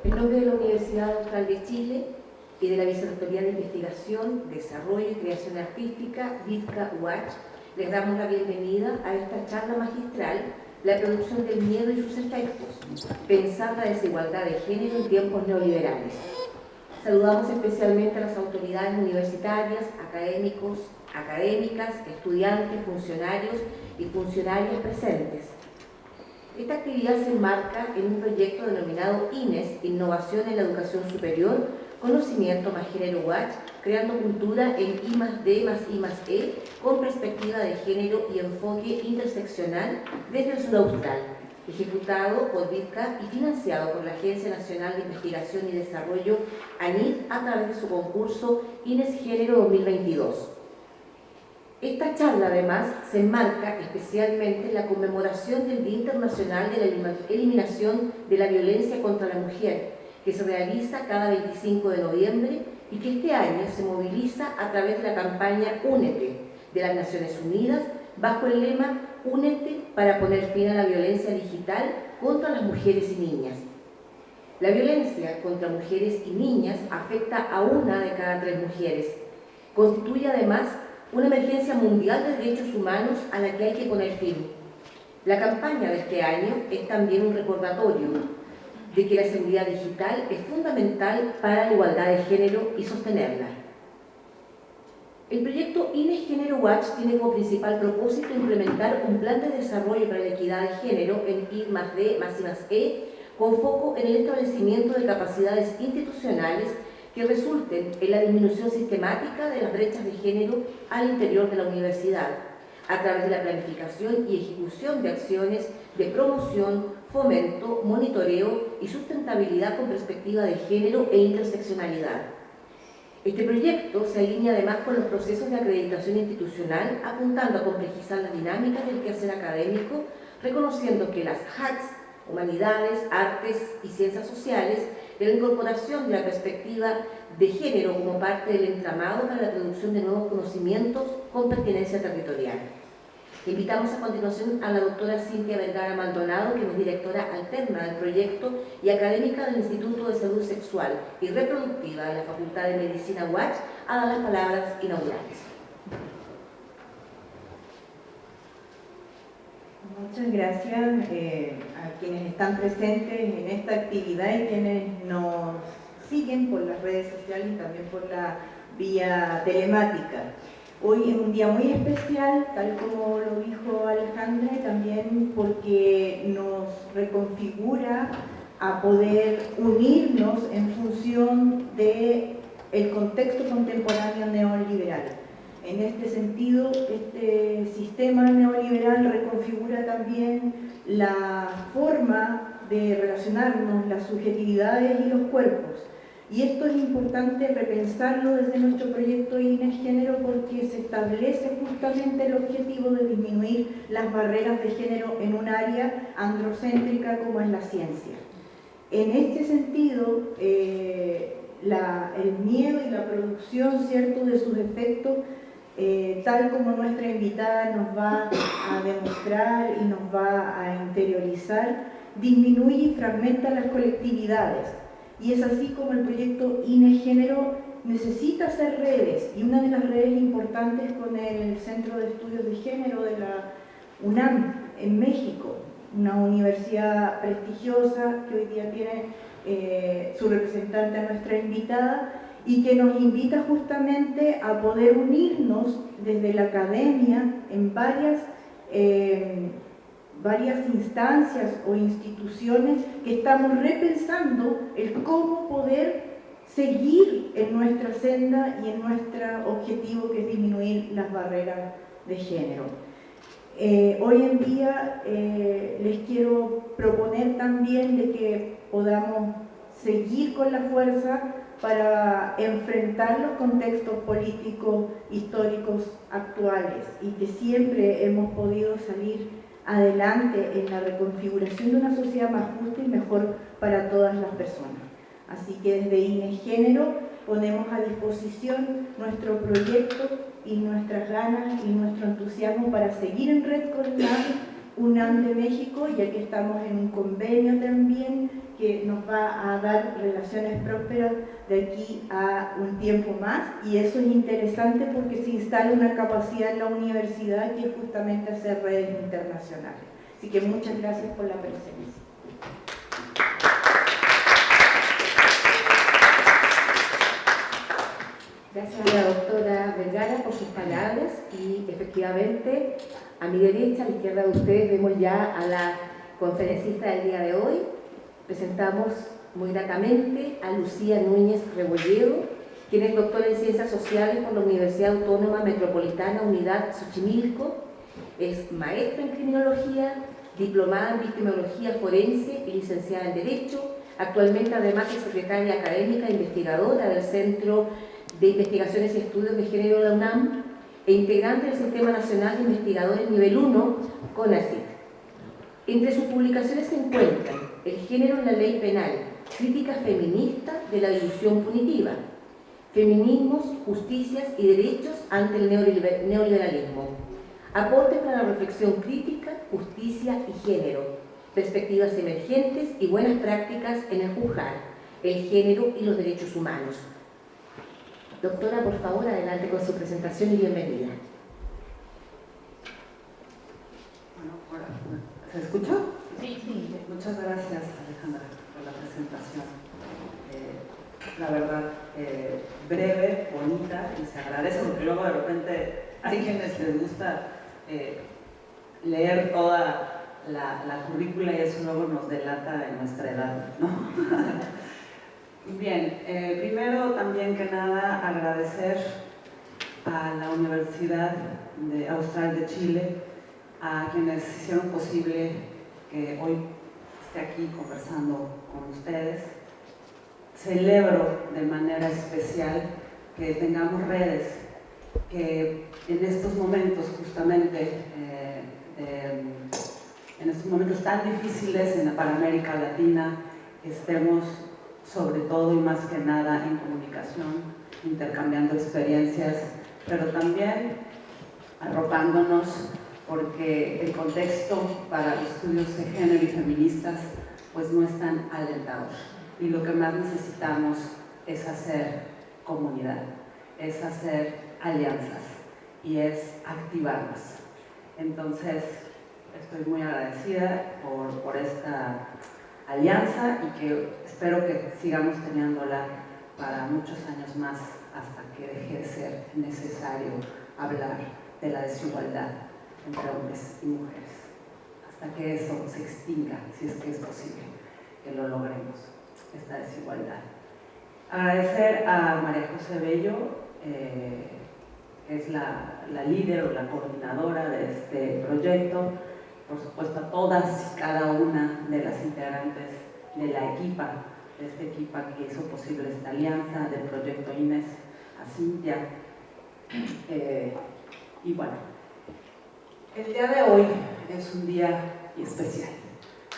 En nombre de la Universidad Austral de Chile y de la Vicerrectoría de Investigación, Desarrollo y Creación Artística, VIDCA-UACH, les damos la bienvenida a esta charla magistral, La producción del miedo y sus efectos, pensar la desigualdad de género en tiempos neoliberales. Saludamos especialmente a las autoridades universitarias, académicos, académicas, estudiantes, funcionarios y funcionarias presentes. Esta actividad se enmarca en un proyecto denominado INES, Innovación en la Educación Superior, Conocimiento más Género UACH, creando cultura en I+D+I+E con perspectiva de género y enfoque interseccional desde el sur austral, ejecutado por VIDCA y financiado por la Agencia Nacional de Investigación y Desarrollo, ANID, a través de su concurso INES Género 2022. Esta charla, además, se enmarca especialmente en la conmemoración del Día Internacional de la Eliminación de la Violencia contra la Mujer, que se realiza cada 25 de noviembre y que este año se moviliza a través de la campaña Únete de las Naciones Unidas bajo el lema Únete para poner fin a la violencia digital contra las mujeres y niñas. La violencia contra mujeres y niñas afecta a 1 de cada 3 mujeres. Constituye además una emergencia mundial de derechos humanos a la que hay que poner fin. La campaña de este año es también un recordatorio de que la seguridad digital es fundamental para la igualdad de género y sostenerla. El proyecto INES Género UACH tiene como principal propósito implementar un plan de desarrollo para la equidad de género en I+D+I+E con foco en el establecimiento de capacidades institucionales que resulten en la disminución sistemática de las brechas de género al interior de la universidad, a través de la planificación y ejecución de acciones de promoción, fomento, monitoreo y sustentabilidad con perspectiva de género e interseccionalidad. Este proyecto se alinea además con los procesos de acreditación institucional, apuntando a complejizar las dinámicas del quehacer académico, reconociendo que las HACs, humanidades, artes y ciencias sociales, de la incorporación de la perspectiva de género como parte del entramado para la producción de nuevos conocimientos con pertinencia territorial. Invitamos a continuación a la doctora Cintia Vergara Maldonado, que es directora alterna del proyecto y académica del Instituto de Salud Sexual y Reproductiva de la Facultad de Medicina UACH, a dar las palabras inaugurales. Muchas gracias a quienes están presentes en esta actividad y quienes nos siguen por las redes sociales y también por la vía telemática. Hoy es un día muy especial, tal como lo dijo Alejandra, también porque nos reconfigura a poder unirnos en función del contexto contemporáneo neoliberal. En este sentido, este sistema neoliberal reconfigura también la forma de relacionarnos, las subjetividades y los cuerpos. Y esto es importante repensarlo desde nuestro proyecto INES Género porque se establece justamente el objetivo de disminuir las barreras de género en un área androcéntrica como es la ciencia. En este sentido, el miedo y la producción, ¿cierto?, de sus efectos, tal como nuestra invitada nos va a demostrar y nos va a interiorizar, disminuye y fragmenta las colectividades. Y es así como el proyecto INES Género necesita hacer redes, y una de las redes importantes con el Centro de Estudios de Género de la UNAM en México, una universidad prestigiosa que hoy día tiene su representante a nuestra invitada, y que nos invita justamente a poder unirnos desde la academia en varias instancias o instituciones que estamos repensando el cómo poder seguir en nuestra senda y en nuestro objetivo, que es disminuir las barreras de género. Hoy en día les quiero proponer también de que podamos seguir con la fuerza para enfrentar los contextos políticos, históricos actuales, y que siempre hemos podido salir adelante en la reconfiguración de una sociedad más justa y mejor para todas las personas. Así que desde INES Género ponemos a disposición nuestro proyecto y nuestras ganas y nuestro entusiasmo para seguir en red con la UNAM de México, ya que estamos en un convenio también que nos va a dar relaciones prósperas de aquí a un tiempo más, y eso es interesante porque se instala una capacidad en la universidad que es justamente hacer redes internacionales. Así que muchas gracias por la presencia. Gracias a la doctora Vergara por sus palabras, y efectivamente a mi derecha, a la izquierda de ustedes, vemos ya a la conferencista del día de hoy. Presentamos muy gratamente a Lucía Núñez Rebolledo, quien es doctora en Ciencias Sociales por la Universidad Autónoma Metropolitana Unidad Xochimilco, es maestra en Criminología, diplomada en Victimología Forense y licenciada en Derecho. Actualmente además es secretaria académica e investigadora del Centro de Investigaciones y Estudios de Género de la UNAM e integrante del Sistema Nacional de Investigadores Nivel 1, CONACYT. Entre sus publicaciones se encuentran El género en la ley penal, crítica feminista de la división punitiva, Feminismos, justicias y derechos ante el neoliberalismo, Aportes para la reflexión crítica, justicia y género, perspectivas emergentes y buenas prácticas en el juzgar, el género y los derechos humanos. Doctora, por favor, adelante con su presentación y bienvenida. Bueno, hola. ¿Se escucha? Sí. Muchas gracias, Alejandra, por la presentación. La verdad, breve, bonita, y se agradece porque luego de repente hay quienes les gusta leer toda la currícula y eso luego nos delata de nuestra edad, ¿no? Bien, primero también que nada agradecer a la Universidad Austral de Chile, a quienes hicieron posible que hoy esté aquí conversando con ustedes. Celebro de manera especial que tengamos redes que en estos momentos justamente, en estos momentos tan difíciles para América Latina, estemos sobre todo y más que nada en comunicación, intercambiando experiencias, pero también arropándonos, porque el contexto para los estudios de género y feministas pues no es tan alentador, y lo que más necesitamos es hacer comunidad, es hacer alianzas y es activarnos. Entonces estoy muy agradecida por esta alianza y que espero que sigamos teniéndola para muchos años más, hasta que deje de ser necesario hablar de la desigualdad entre hombres y mujeres, hasta que eso se extinga, si es que es posible que lo logremos, esta desigualdad. Agradecer a María José Bello, que es la líder o la coordinadora de este proyecto, por supuesto a todas y cada una de las integrantes de la equipa, de esta equipa que hizo posible esta alianza, del proyecto Inés, a Cintia. Y bueno, el día de hoy es un día especial,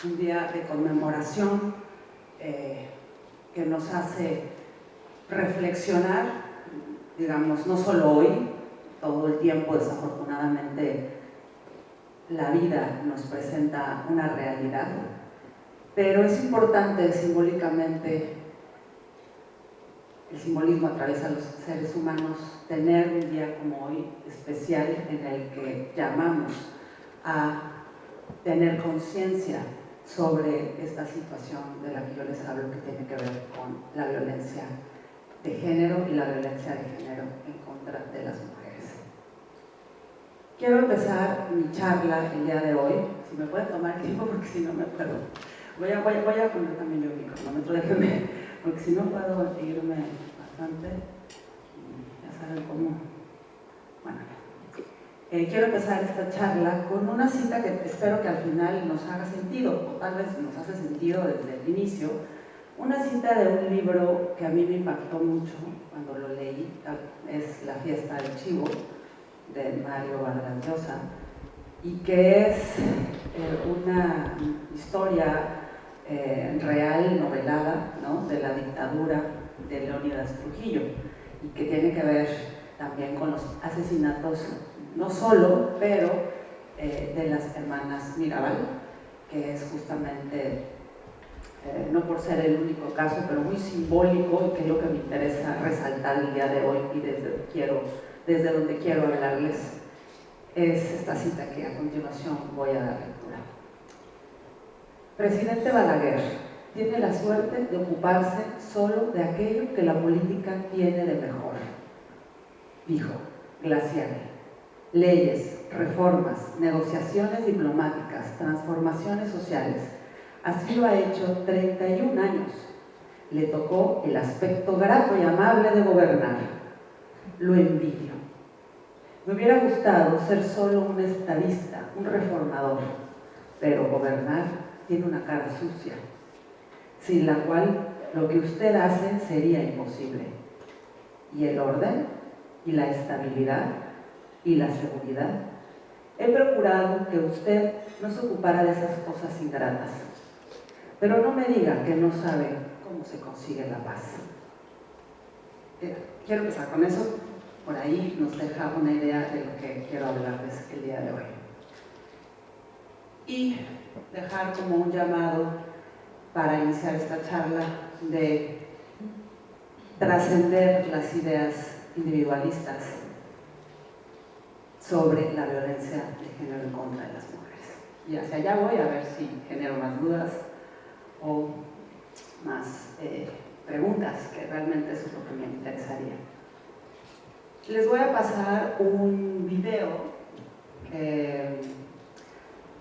un día de conmemoración que nos hace reflexionar, digamos, no solo hoy, todo el tiempo desafortunadamente la vida nos presenta una realidad, pero es importante simbólicamente, el simbolismo atraviesa a los seres humanos, tener un día como hoy especial en el que llamamos a tener conciencia sobre esta situación de la que yo les hablo, que tiene que ver con la violencia de género y la violencia de género en contra de las mujeres. Quiero empezar mi charla el día de hoy, si me pueden tomar tiempo porque si no me puedo. Voy a poner también yo mi cronómetro, déjenme, porque si no puedo irme bastante, ya saben cómo. Bueno, quiero empezar esta charla con una cita que espero que al final nos haga sentido, o tal vez nos hace sentido desde el inicio. Una cita de un libro que a mí me impactó mucho cuando lo leí, es La fiesta del chivo, de Mario Vargas Llosa, y que es una historia real, novelada, ¿no?, de la dictadura de Leónidas Trujillo, y que tiene que ver también con los asesinatos, no solo, pero de las hermanas Mirabal, que es justamente no por ser el único caso, pero muy simbólico, y que es lo que me interesa resaltar el día de hoy y desde donde quiero hablarles, es esta cita que a continuación voy a dar lectura. Presidente Balaguer tiene la suerte de ocuparse solo de aquello que la política tiene de mejor, dijo Glaciani. Leyes, reformas, negociaciones diplomáticas, transformaciones sociales. Así lo ha hecho 31 años. Le tocó el aspecto grato y amable de gobernar. Lo envidio. Me hubiera gustado ser solo un estadista, un reformador, pero gobernar tiene una cara sucia, sin la cual lo que usted hace sería imposible. Y el orden, y la estabilidad, y la seguridad. He procurado que usted no se ocupara de esas cosas ingratas. Pero no me diga que no sabe cómo se consigue la paz. Quiero empezar con eso. Por ahí nos deja una idea de lo que quiero hablarles el día de hoy. Y dejar como un llamado para iniciar esta charla de trascender las ideas individualistas sobre la violencia de género en contra de las mujeres. Y hacia allá voy a ver si genero más dudas o más preguntas, que realmente eso es lo que me interesaría. Les voy a pasar un video,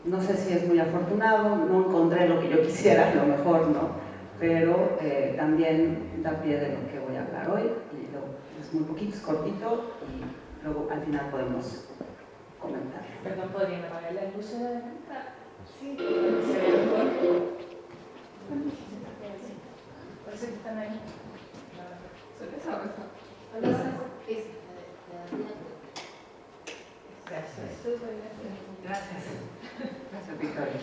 no sé si es muy afortunado, no encontré lo que yo quisiera, a lo mejor no, pero también da pie de lo que voy a hablar hoy, y es muy poquito, es cortito, y luego al final podemos comentar. Perdón, ¿podrían apagar las luces de la ventana? Sí, se ve mejor. Parece que están ahí. Gracias. Gracias. Gracias, Victoria.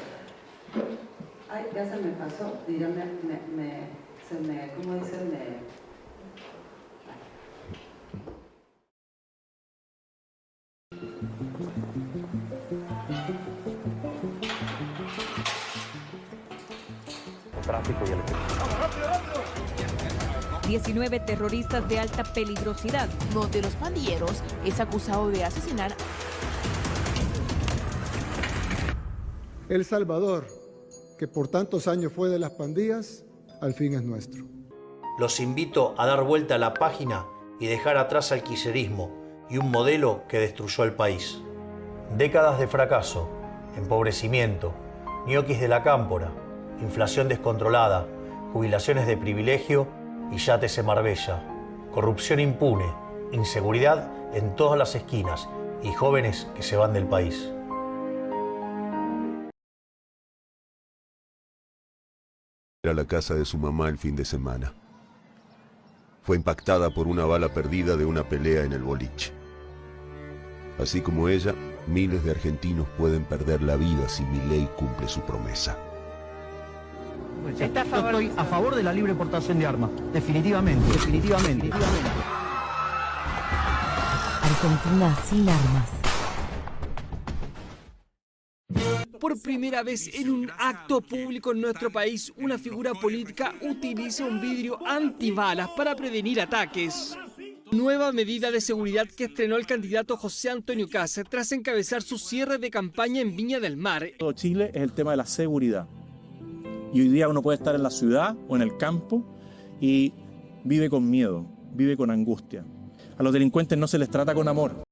Ay, ya se me pasó. Dígame, ¿cómo dicen? Tráfico y electricidad. 19 terroristas de alta peligrosidad. Uno de los pandilleros es acusado de asesinar. El Salvador, que por tantos años fue de las pandillas, al fin es nuestro. Los invito a dar vuelta a la página y dejar atrás al kirchnerismo y un modelo que destruyó el país. Décadas de fracaso, empobrecimiento, ñoquis de la cámpora, inflación descontrolada, jubilaciones de privilegio y yates en Marbella, corrupción impune, inseguridad en todas las esquinas y jóvenes que se van del país. A la casa de su mamá el fin de semana. Fue impactada por una bala perdida de una pelea en el boliche. Así como ella, miles de argentinos pueden perder la vida si Milei cumple su promesa. Yo estoy a favor de la libre portación de armas, definitivamente. Argentina sin armas. Por primera vez en un acto público en nuestro país, una figura política utiliza un vidrio antibalas para prevenir ataques. Nueva medida de seguridad que estrenó el candidato José Antonio Kast tras encabezar su cierre de campaña en Viña del Mar. Todo Chile es el tema de la seguridad. Y hoy día uno puede estar en la ciudad o en el campo y vive con miedo, vive con angustia. A los delincuentes no se les trata con amor.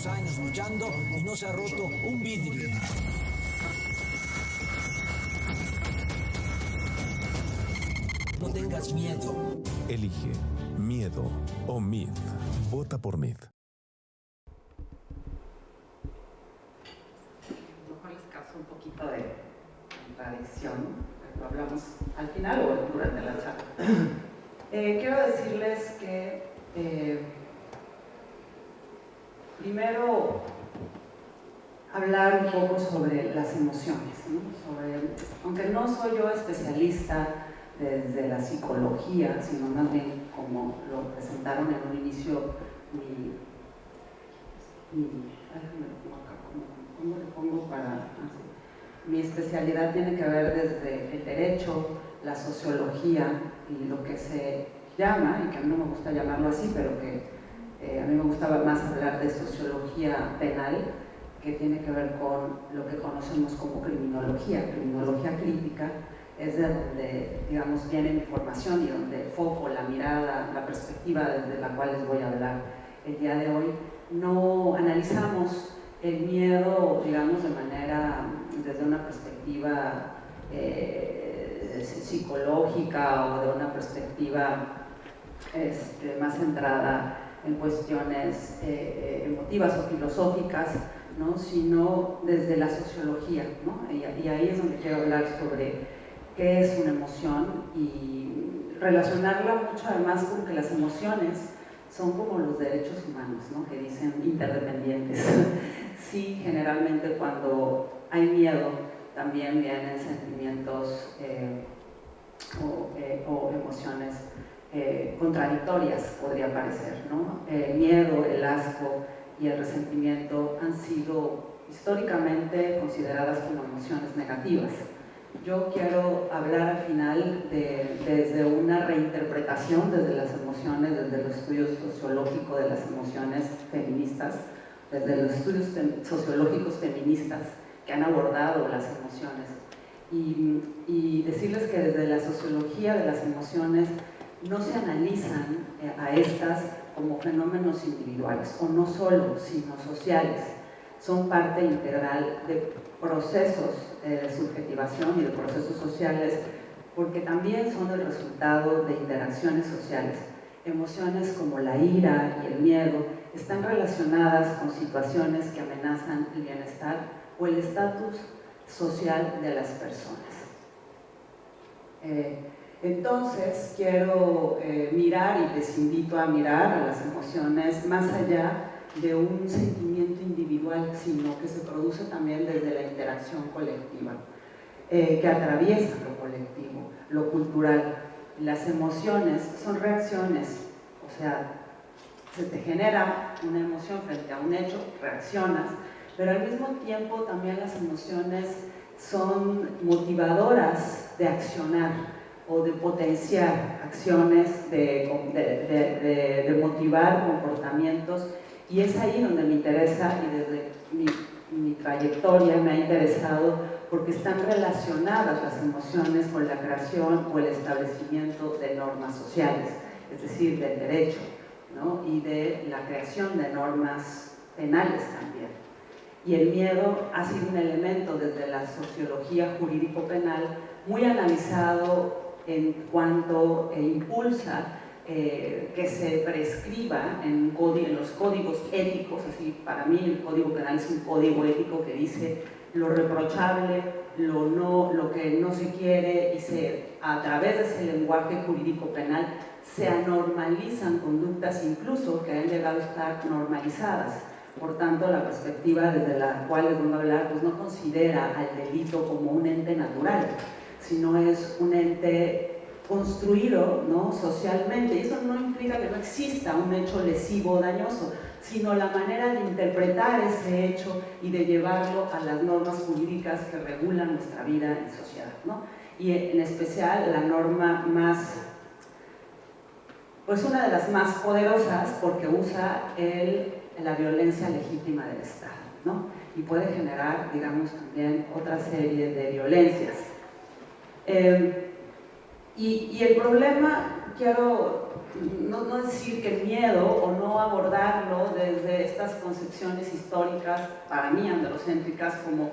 Años luchando y no se ha roto un vidrio. No tengas miedo. Elige miedo o MID. Vota por MID. Mejor les causa un poquito de contradicción, lo hablamos al final o durante la charla. Quiero decirles que primero hablar un poco sobre las emociones, ¿no? Aunque no soy yo especialista desde la psicología, sino más bien como lo presentaron en un inicio mi especialidad tiene que ver desde el derecho, la sociología y lo que se llama, y que a mí no me gusta llamarlo así, pero que a mí me gustaba más hablar de sociología penal, que tiene que ver con lo que conocemos como criminología crítica, es de donde, digamos, viene mi formación y donde el foco, la mirada, la perspectiva desde la cual les voy a hablar el día de hoy. No analizamos el miedo, digamos, de manera, desde una perspectiva psicológica o de una perspectiva más centrada en cuestiones emotivas o filosóficas, ¿no? Sino desde la sociología, ¿no? Y ahí es donde quiero hablar sobre qué es una emoción y relacionarla mucho además con que las emociones son como los derechos humanos, ¿no? Que dicen interdependientes. Sí, generalmente cuando hay miedo también vienen sentimientos o emociones contradictorias, podría parecer, ¿no? El miedo, el asco y el resentimiento han sido históricamente consideradas como emociones negativas. Yo quiero hablar al final desde una reinterpretación desde las emociones, desde el estudio sociológico de las emociones feministas, desde los estudios sociológicos feministas que han abordado las emociones. Y decirles que desde la sociología de las emociones no se analizan a estas como fenómenos individuales, o no solo, sino sociales. Son parte integral de procesos de subjetivación y de procesos sociales, porque también son el resultado de interacciones sociales. Emociones como la ira y el miedo están relacionadas con situaciones que amenazan el bienestar o el estatus social de las personas. Entonces, quiero mirar y les invito a mirar a las emociones más allá de un sentimiento individual, sino que se produce también desde la interacción colectiva, que atraviesa lo colectivo, lo cultural. Las emociones son reacciones, o sea, se te genera una emoción frente a un hecho, reaccionas, pero al mismo tiempo también las emociones son motivadoras de accionar o de potenciar acciones, de motivar comportamientos, y es ahí donde me interesa y desde mi trayectoria me ha interesado, porque están relacionadas las emociones con la creación o el establecimiento de normas sociales, es decir, del derecho, ¿no? Y de la creación de normas penales también. Y el miedo ha sido un elemento desde la sociología jurídico-penal muy analizado en cuanto impulsa que se prescriba en los códigos éticos. Así, para mí el Código Penal es un código ético que dice lo reprochable, lo que no se quiere, y a través de ese lenguaje jurídico penal se anormalizan conductas incluso que han llegado a estar normalizadas. Por tanto, la perspectiva desde la cual les voy a hablar pues no considera al delito como un ente natural, sino es un ente construido, ¿no?, socialmente. Y eso no implica que no exista un hecho lesivo o dañoso, sino la manera de interpretar ese hecho y de llevarlo a las normas jurídicas que regulan nuestra vida en sociedad, ¿no? Y en especial la norma más, pues una de las más poderosas, porque usa la violencia legítima del Estado, ¿no? Y puede generar, digamos, también otra serie de violencias. Y el problema, quiero no decir que el miedo, o no abordarlo desde estas concepciones históricas, para mí androcéntricas, como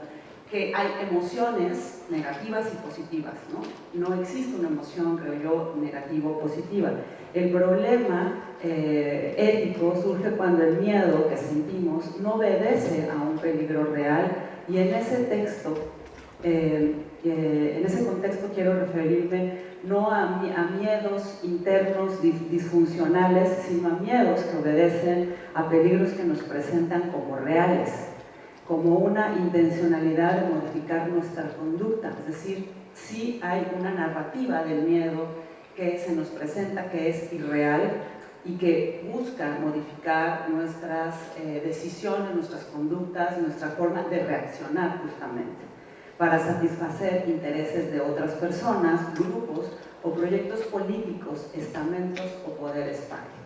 que hay emociones negativas y positivas, ¿no? No existe una emoción, creo yo, negativa o positiva. El problema ético surge cuando el miedo que sentimos no obedece a un peligro real, y en ese texto En ese contexto quiero referirme no a miedos internos disfuncionales, sino a miedos que obedecen a peligros que nos presentan como reales, como una intencionalidad de modificar nuestra conducta. Es decir, sí hay una narrativa del miedo que se nos presenta que es irreal y que busca modificar nuestras decisiones, nuestras conductas, nuestra forma de reaccionar justamente, para satisfacer intereses de otras personas, grupos o proyectos políticos, estamentos o poderes fácticos.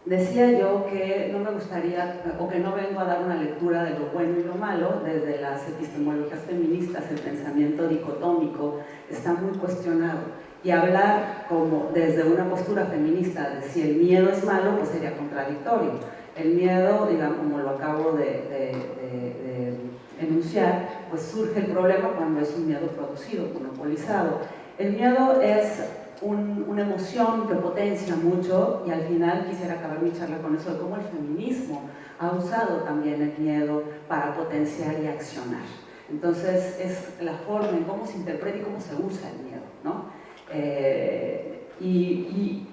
Decía yo que no me gustaría, o que no vengo a dar una lectura de lo bueno y lo malo. Desde las epistemologías feministas el pensamiento dicotómico está muy cuestionado, y hablar como desde una postura feminista de si el miedo es malo, pues sería contradictorio. El miedo, digamos, como lo acabo de enunciar, pues surge el problema cuando es un miedo producido, monopolizado. El miedo es una emoción que potencia mucho, y al final quisiera acabar mi charla con eso, de cómo el feminismo ha usado también el miedo para potenciar y accionar. Entonces es la forma en cómo se interpreta y cómo se usa el miedo, ¿no? Y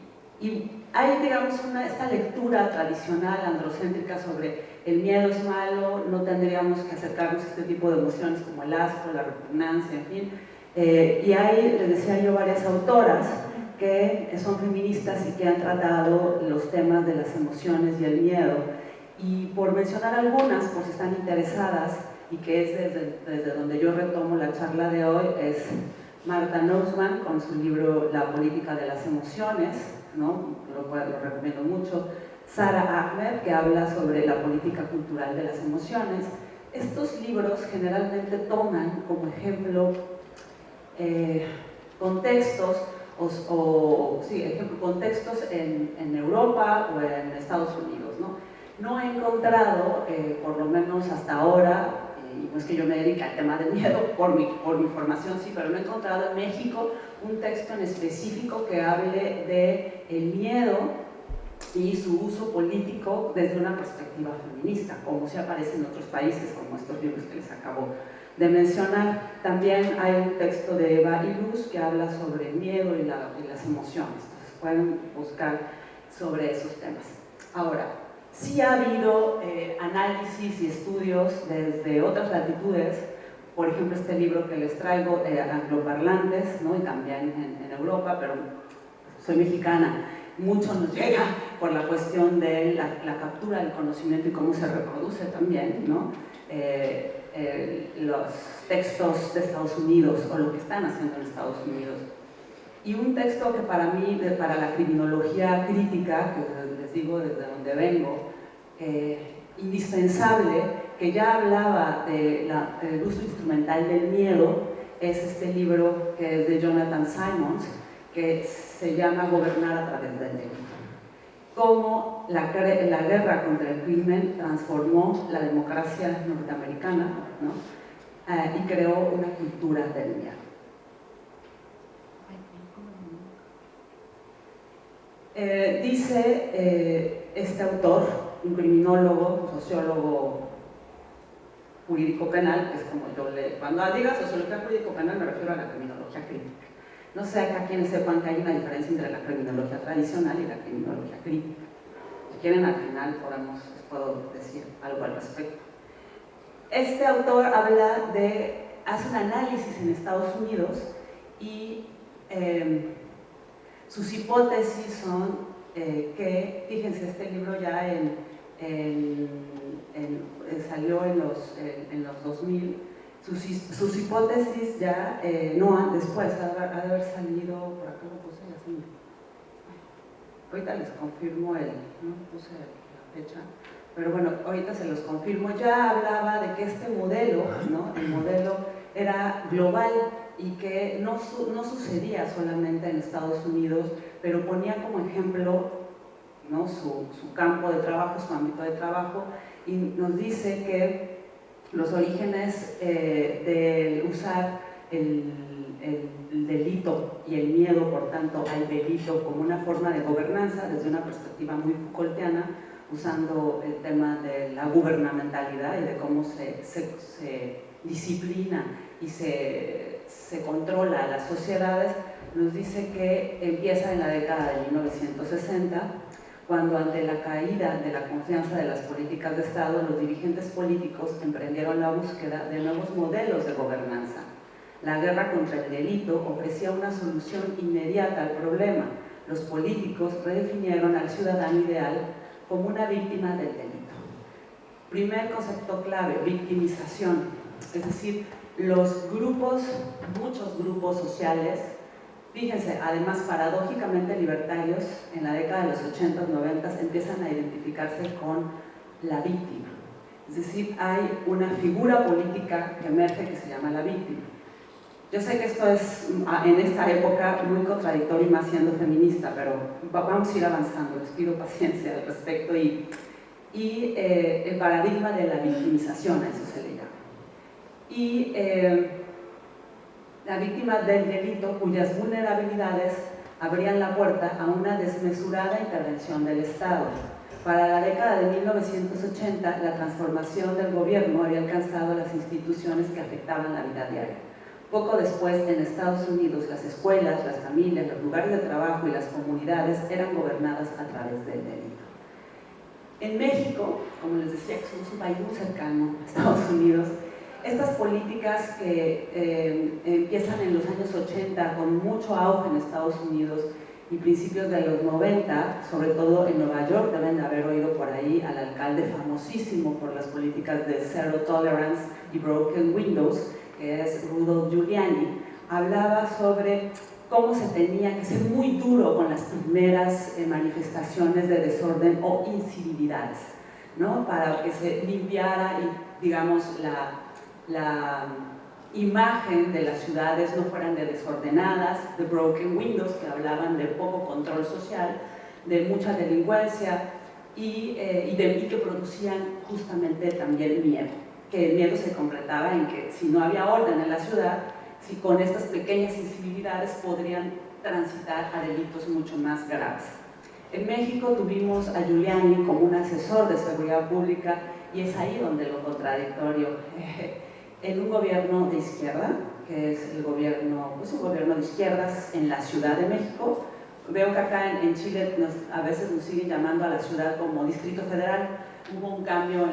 hay, digamos, esta lectura tradicional androcéntrica sobre el miedo es malo, no tendríamos que acercarnos a este tipo de emociones como el asco, la repugnancia, en fin. Y hay, les decía yo, varias autoras que son feministas y que han tratado los temas de las emociones y el miedo. Y por mencionar algunas, por si están interesadas, y que es desde donde yo retomo la charla de hoy, es Martha Nussbaum con su libro La política de las emociones, ¿no? Lo recomiendo mucho. Sara Ahmed, que habla sobre la política cultural de las emociones. Estos libros generalmente toman como ejemplo contextos contextos en Europa o en Estados Unidos, ¿no? No he encontrado, por lo menos hasta ahora, y no es que yo me dedique al tema del miedo, por mi formación sí, pero no he encontrado en México un texto en específico que hable de el miedo y su uso político desde una perspectiva feminista, como se aparece en otros países, como estos libros que les acabo de mencionar. También hay un texto de Eva Iluz que habla sobre el miedo y las emociones, entonces pueden buscar sobre esos temas. Ahora, sí ha habido análisis y estudios desde otras latitudes, por ejemplo este libro que les traigo, Angloparlantes, ¿no? Y también en Europa, pero soy mexicana, mucho nos llega por la cuestión de la captura del conocimiento y cómo se reproduce también, ¿no? Los textos de Estados Unidos o lo que están haciendo en Estados Unidos. Y un texto que para mí, para la criminología crítica, que les digo desde donde vengo, indispensable, que ya hablaba del uso instrumental del miedo, es este libro que es de Jonathan Simons, que se llama Gobernar a través del delito. Cómo la guerra contra el crimen transformó la democracia norteamericana, ¿no? Y creó una cultura del miedo. Dice este autor, un criminólogo, un sociólogo jurídico-penal, que es como yo cuando diga sociología jurídico-penal me refiero a la criminología crítica. No sé acá quienes sepan que hay una diferencia entre la criminología tradicional y la criminología crítica. Si quieren, al final les puedo decir algo al respecto. Este autor hace un análisis en Estados Unidos y sus hipótesis son que, fíjense, este libro ya salió en los 2000, sus hipótesis ya, después, ha de haber salido, por acá lo puse, ya se me... Ahorita les confirmo no puse la fecha, pero bueno, ahorita se los confirmo. Ya hablaba de que este modelo, ¿no? El modelo era global y que no sucedía solamente en Estados Unidos, pero ponía como ejemplo, ¿no? su campo de trabajo, su ámbito de trabajo, y nos dice que los orígenes de usar el delito y el miedo, por tanto, al delito como una forma de gobernanza desde una perspectiva muy Foucaultiana, usando el tema de la gubernamentalidad y de cómo se disciplina y se controla a las sociedades, nos dice que empieza en la década de 1960, cuando ante la caída de la confianza de las políticas de Estado, los dirigentes políticos emprendieron la búsqueda de nuevos modelos de gobernanza. La guerra contra el delito ofrecía una solución inmediata al problema. Los políticos redefinieron al ciudadano ideal como una víctima del delito. Primer concepto clave, victimización. Es decir, los grupos, muchos grupos sociales, fíjense, además paradójicamente libertarios, en la década de los 80s, 90s, empiezan a identificarse con la víctima. Es decir, hay una figura política que emerge que se llama la víctima. Yo sé que esto es, en esta época, muy contradictorio y más siendo feminista, pero vamos a ir avanzando, les pido paciencia al respecto. Y el paradigma de la victimización, a eso se le llama. Y la víctima del delito, cuyas vulnerabilidades abrían la puerta a una desmesurada intervención del Estado. Para la década de 1980, la transformación del gobierno había alcanzado las instituciones que afectaban la vida diaria. Poco después, en Estados Unidos, las escuelas, las familias, los lugares de trabajo y las comunidades eran gobernadas a través del delito. En México, como les decía, que somos un país muy cercano a Estados Unidos, estas políticas que empiezan en los años 80 con mucho auge en Estados Unidos y principios de los 90, sobre todo en Nueva York, deben de haber oído por ahí al alcalde famosísimo por las políticas de Zero Tolerance y Broken Windows, que es Rudolph Giuliani, hablaba sobre cómo se tenía que ser muy duro con las primeras manifestaciones de desorden o incivilidades, ¿no? Para que se limpiara, digamos, la imagen de las ciudades no fueran de desordenadas, de broken windows, que hablaban de poco control social, de mucha delincuencia y que producían justamente también miedo. Que el miedo se concretaba en que si no había orden en la ciudad, si con estas pequeñas incivilidades podrían transitar a delitos mucho más graves. En México tuvimos a Giuliani como un asesor de seguridad pública y es ahí donde lo contradictorio. En un gobierno de izquierda, que es el gobierno, pues un gobierno de izquierdas en la Ciudad de México, veo que acá en Chile a veces nos siguen llamando a la ciudad como Distrito Federal. Hubo un cambio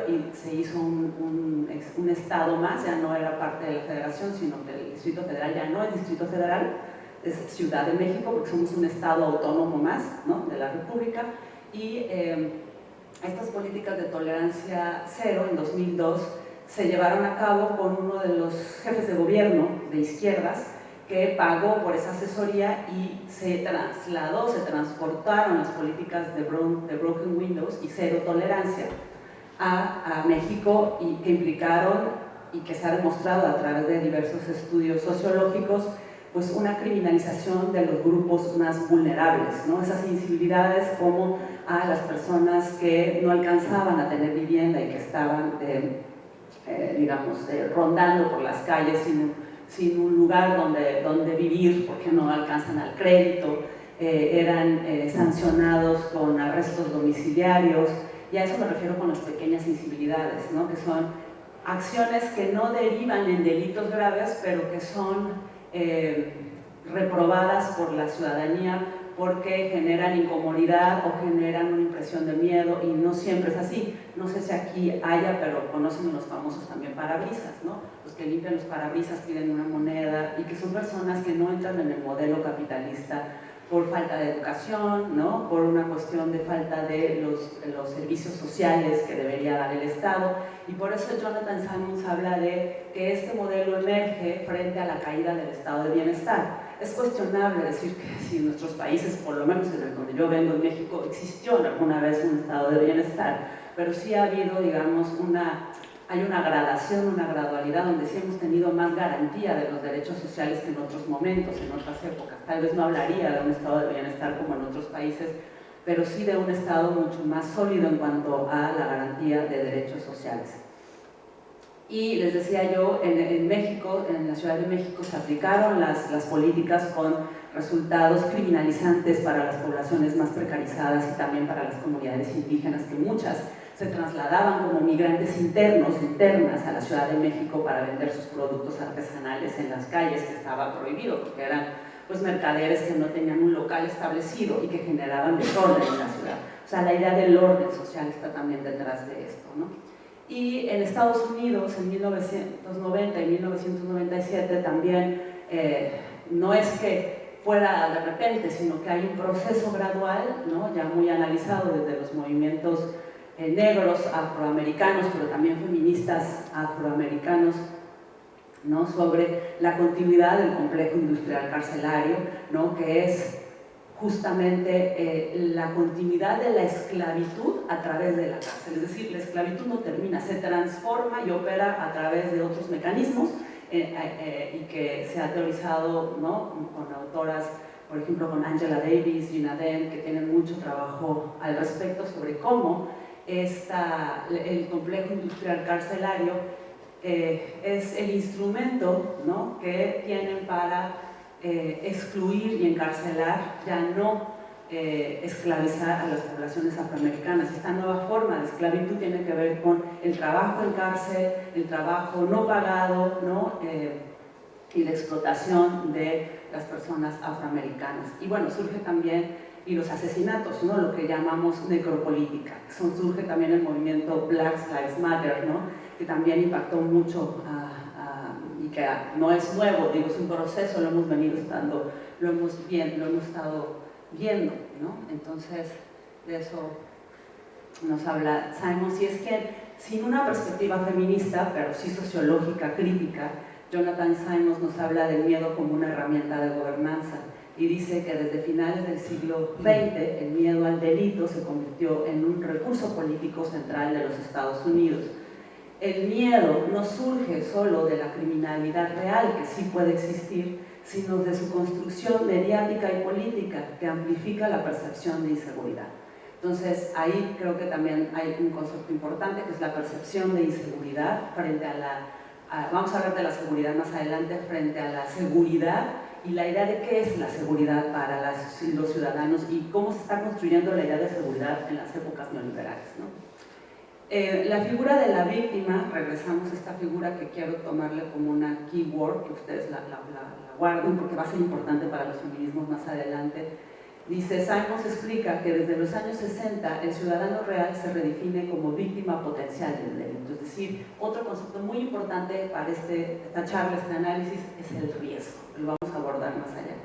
y se hizo un estado más, ya no era parte de la federación, sino que el Distrito Federal ya no es Distrito Federal, es Ciudad de México, porque somos un estado autónomo más, ¿no?, de la República. Y estas políticas de tolerancia cero en 2002 se llevaron a cabo con uno de los jefes de gobierno de izquierdas, que pagó por esa asesoría y se transportaron las políticas de Broken Windows y Cero Tolerancia a México, y que implicaron, y que se ha demostrado a través de diversos estudios sociológicos, pues una criminalización de los grupos más vulnerables, ¿no? Esas incivilidades como a las personas que no alcanzaban a tener vivienda y que estaban, rondando por las calles sin un lugar donde vivir porque no alcanzan al crédito, eran sancionados con arrestos domiciliarios, y a eso me refiero con las pequeñas incivilidades, ¿no?, que son acciones que no derivan en delitos graves, pero que son reprobadas por la ciudadanía porque generan incomodidad o generan una impresión de miedo, y no siempre es así. No sé si aquí haya, pero conocen los famosos también parabrisas, ¿no? Los que limpian los parabrisas piden una moneda, y que son personas que no entran en el modelo capitalista por falta de educación, ¿no?, por una cuestión de falta de los servicios sociales que debería dar el Estado. Y por eso Jonathan Sammons habla de que este modelo emerge frente a la caída del estado de bienestar. Es cuestionable decir que si en nuestros países, por lo menos en el donde yo vengo, en México, existió alguna vez un estado de bienestar, pero sí ha habido, digamos, hay una gradación, una gradualidad, donde sí hemos tenido más garantía de los derechos sociales que en otros momentos, en otras épocas. Tal vez no hablaría de un estado de bienestar como en otros países, pero sí de un estado mucho más sólido en cuanto a la garantía de derechos sociales. Y les decía yo, en México, en la Ciudad de México, se aplicaron las políticas con resultados criminalizantes para las poblaciones más precarizadas y también para las comunidades indígenas, que muchas se trasladaban como migrantes internas a la Ciudad de México para vender sus productos artesanales en las calles, que estaba prohibido porque eran pues mercaderes que no tenían un local establecido y que generaban desorden en la ciudad. O sea, la idea del orden social está también detrás de esto, ¿no? Y en Estados Unidos, en 1990 y 1997 también, no es que fuera de repente, sino que hay un proceso gradual, ¿no? Ya muy analizado desde los movimientos negros, afroamericanos, pero también feministas afroamericanos, ¿no? Sobre la continuidad del complejo industrial carcelario, ¿no? Que es justamente la continuidad de la esclavitud a través de la cárcel. Es decir, la esclavitud no termina, se transforma y opera a través de otros mecanismos y que se ha teorizado, ¿no? Con autoras, por ejemplo, con Angela Davis, Gina Dent, que tienen mucho trabajo al respecto sobre cómo el complejo industrial carcelario es el instrumento, ¿no? Que tienen para excluir y encarcelar, ya no esclavizar a las poblaciones afroamericanas. Esta nueva forma de esclavitud tiene que ver con el trabajo en cárcel, el trabajo no pagado, ¿no? Y la explotación de las personas afroamericanas. Y bueno, surge también, y los asesinatos, ¿no? Lo que llamamos necropolítica. Surge también el movimiento Black Lives Matter, ¿no? Que también impactó mucho y que no es nuevo, digo, es un proceso, lo hemos estado viendo, ¿no? Entonces, de eso nos habla Simons, y es que sin una perspectiva feminista, pero sí sociológica, crítica, Jonathan Simons nos habla del miedo como una herramienta de gobernanza y dice que desde finales del siglo XX el miedo al delito se convirtió en un recurso político central de los Estados Unidos. El miedo no surge solo de la criminalidad real, que sí puede existir, sino de su construcción mediática y política, que amplifica la percepción de inseguridad. Entonces, ahí creo que también hay un concepto importante, que es la percepción de inseguridad frente vamos a hablar de la seguridad más adelante, frente a la seguridad y la idea de qué es la seguridad para los ciudadanos y cómo se está construyendo la idea de seguridad en las épocas neoliberales, ¿no? La figura de la víctima, regresamos a esta figura que quiero tomarle como una keyword, que ustedes la guarden porque va a ser importante para los feminismos más adelante. Dice, Simons explica que desde los años 60 el ciudadano real se redefine como víctima potencial del delito. Es decir, otro concepto muy importante para esta charla, este análisis, es el riesgo. Lo vamos a abordar más allá.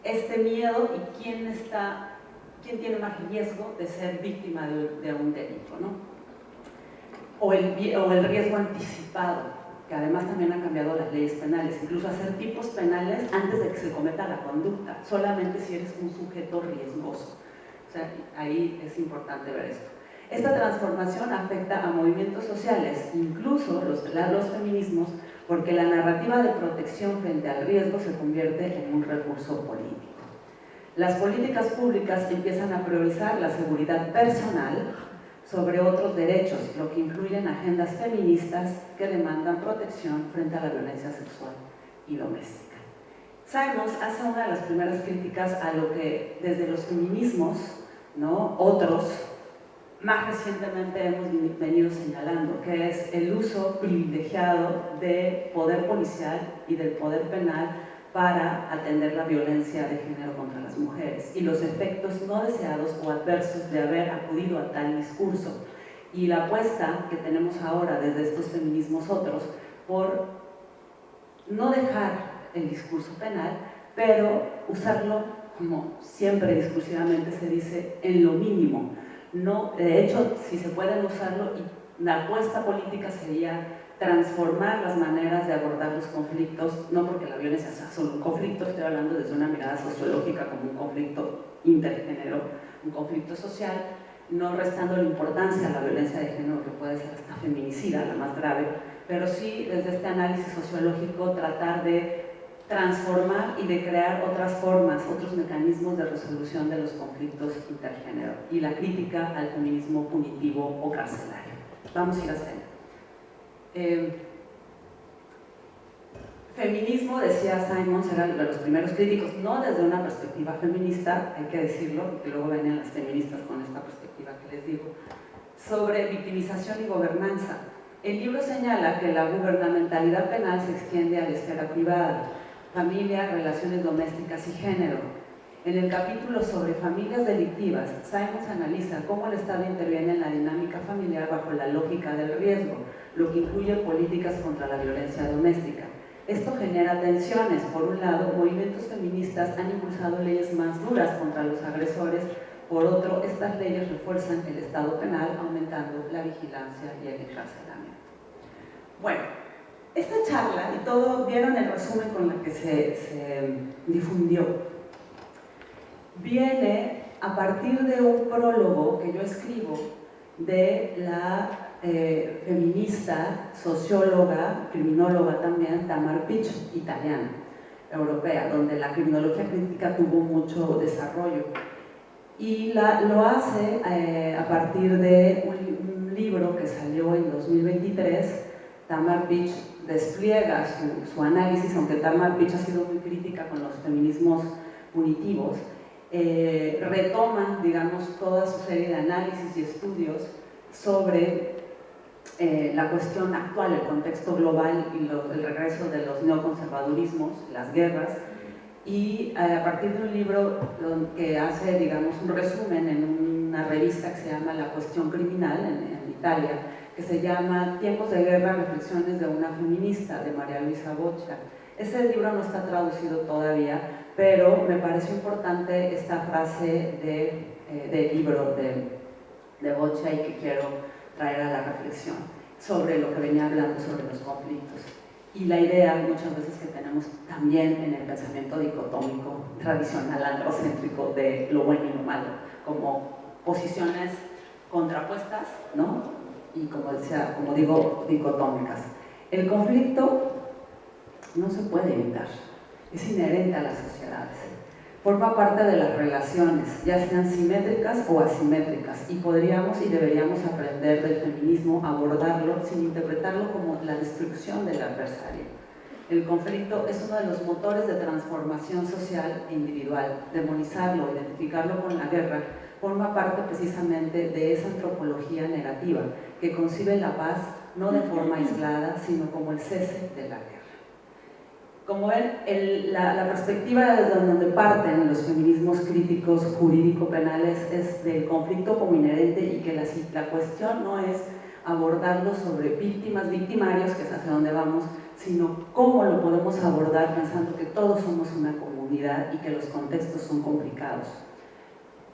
Este miedo y quién tiene más riesgo de ser víctima de un delito, ¿no? O el riesgo anticipado, que además también han cambiado las leyes penales, incluso hacer tipos penales antes de que se cometa la conducta, solamente si eres un sujeto riesgoso. O sea, ahí es importante ver esto. Esta transformación afecta a movimientos sociales, incluso los feminismos, porque la narrativa de protección frente al riesgo se convierte en un recurso político. Las políticas públicas empiezan a priorizar la seguridad personal sobre otros derechos, lo que incluyen agendas feministas que demandan protección frente a la violencia sexual y doméstica. Simons hace una de las primeras críticas a lo que desde los feminismos, ¿no? Otros, más recientemente hemos venido señalando, que es el uso privilegiado del poder policial y del poder penal para atender la violencia de género contra las mujeres y los efectos no deseados o adversos de haber acudido a tal discurso. Y la apuesta que tenemos ahora desde estos feminismos otros por no dejar el discurso penal, pero usarlo, como siempre discursivamente se dice, en lo mínimo. No, de hecho, si se puede usarlo, y la apuesta política sería transformar las maneras de abordar los conflictos, no porque la violencia sea solo un conflicto, estoy hablando desde una mirada sociológica como un conflicto intergénero, un conflicto social, no restando la importancia a la violencia de género, que puede ser hasta feminicida, la más grave, pero sí desde este análisis sociológico tratar de transformar y de crear otras formas, otros mecanismos de resolución de los conflictos intergénero y la crítica al feminismo punitivo o carcelario. Vamos a ir hacia allá. feminismo, decía Simons, era de los primeros críticos, no desde una perspectiva feminista, hay que decirlo, porque luego venían las feministas con esta perspectiva que les digo, sobre victimización y gobernanza. El libro señala que la gubernamentalidad penal se extiende a la esfera privada, familia, relaciones domésticas y género. En el capítulo sobre familias delictivas, Simons analiza cómo el Estado interviene en la dinámica familiar bajo la lógica del riesgo, lo que incluye políticas contra la violencia doméstica. Esto genera tensiones. Por un lado, movimientos feministas han impulsado leyes más duras contra los agresores. Por otro, estas leyes refuerzan el Estado penal, aumentando la vigilancia y el encarcelamiento. Bueno, esta charla, y todo, vieron el resumen con la que se difundió, viene a partir de un prólogo que yo escribo de la feminista, socióloga, criminóloga también, Tamar Pich, italiana, europea, donde la criminología crítica tuvo mucho desarrollo. Y lo hace a partir de un libro que salió en 2023. Tamar Pich despliega su análisis, aunque Tamar Pich ha sido muy crítica con los feminismos punitivos, retoma, digamos, toda su serie de análisis y estudios sobre la cuestión actual, el contexto global y el regreso de los neoconservadurismos, las guerras, y a partir de un libro que hace, digamos, un resumen en una revista que se llama La Cuestión Criminal en Italia, que se llama Tiempos de Guerra, Reflexiones de una feminista, de María Luisa Boccia. Ese libro no está traducido todavía, pero me pareció importante esta frase del libro de Boccia y que quiero traer a la reflexión sobre lo que venía hablando sobre los conflictos. Y la idea muchas veces que tenemos también en el pensamiento dicotómico tradicional androcéntrico de lo bueno y lo malo, como posiciones contrapuestas, ¿no? Y como digo, dicotómicas. El conflicto no se puede evitar, es inherente a las sociedades. Forma parte de las relaciones, ya sean simétricas o asimétricas, y podríamos y deberíamos aprender del feminismo a abordarlo sin interpretarlo como la destrucción del adversario. El conflicto es uno de los motores de transformación social e individual. Demonizarlo, identificarlo con la guerra, forma parte precisamente de esa antropología negativa que concibe la paz no de forma aislada, sino como el cese de la guerra. Como ven, la perspectiva desde donde parten los feminismos críticos jurídico-penales es del conflicto como inherente y que la cuestión no es abordarlo sobre víctimas, victimarios, que es hacia donde vamos, sino cómo lo podemos abordar pensando que todos somos una comunidad y que los contextos son complicados.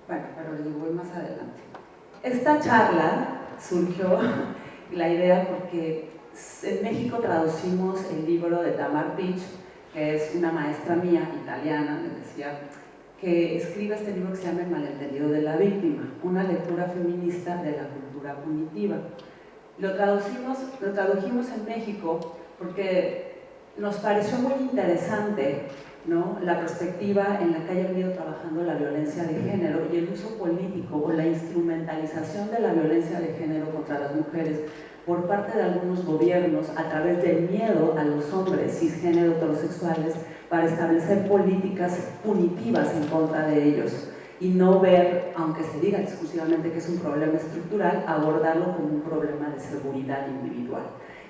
Bueno, pero les voy más adelante. Esta charla surgió, la idea, porque en México traducimos el libro de Tamar Pich, que es una maestra mía, italiana, les decía, que escribe este libro que se llama El malentendido de la víctima, una lectura feminista de la cultura punitiva. Lo tradujimos en México porque nos pareció muy interesante, ¿no?, la perspectiva en la que haya venido trabajando la violencia de género y el uso político o la instrumentalización de la violencia de género contra las mujeres por parte de algunos gobiernos a través del miedo a los hombres cisgénero heterosexuales para establecer políticas punitivas en contra de ellos y no ver, aunque se diga exclusivamente que es un problema estructural, abordarlo como un problema de seguridad individual.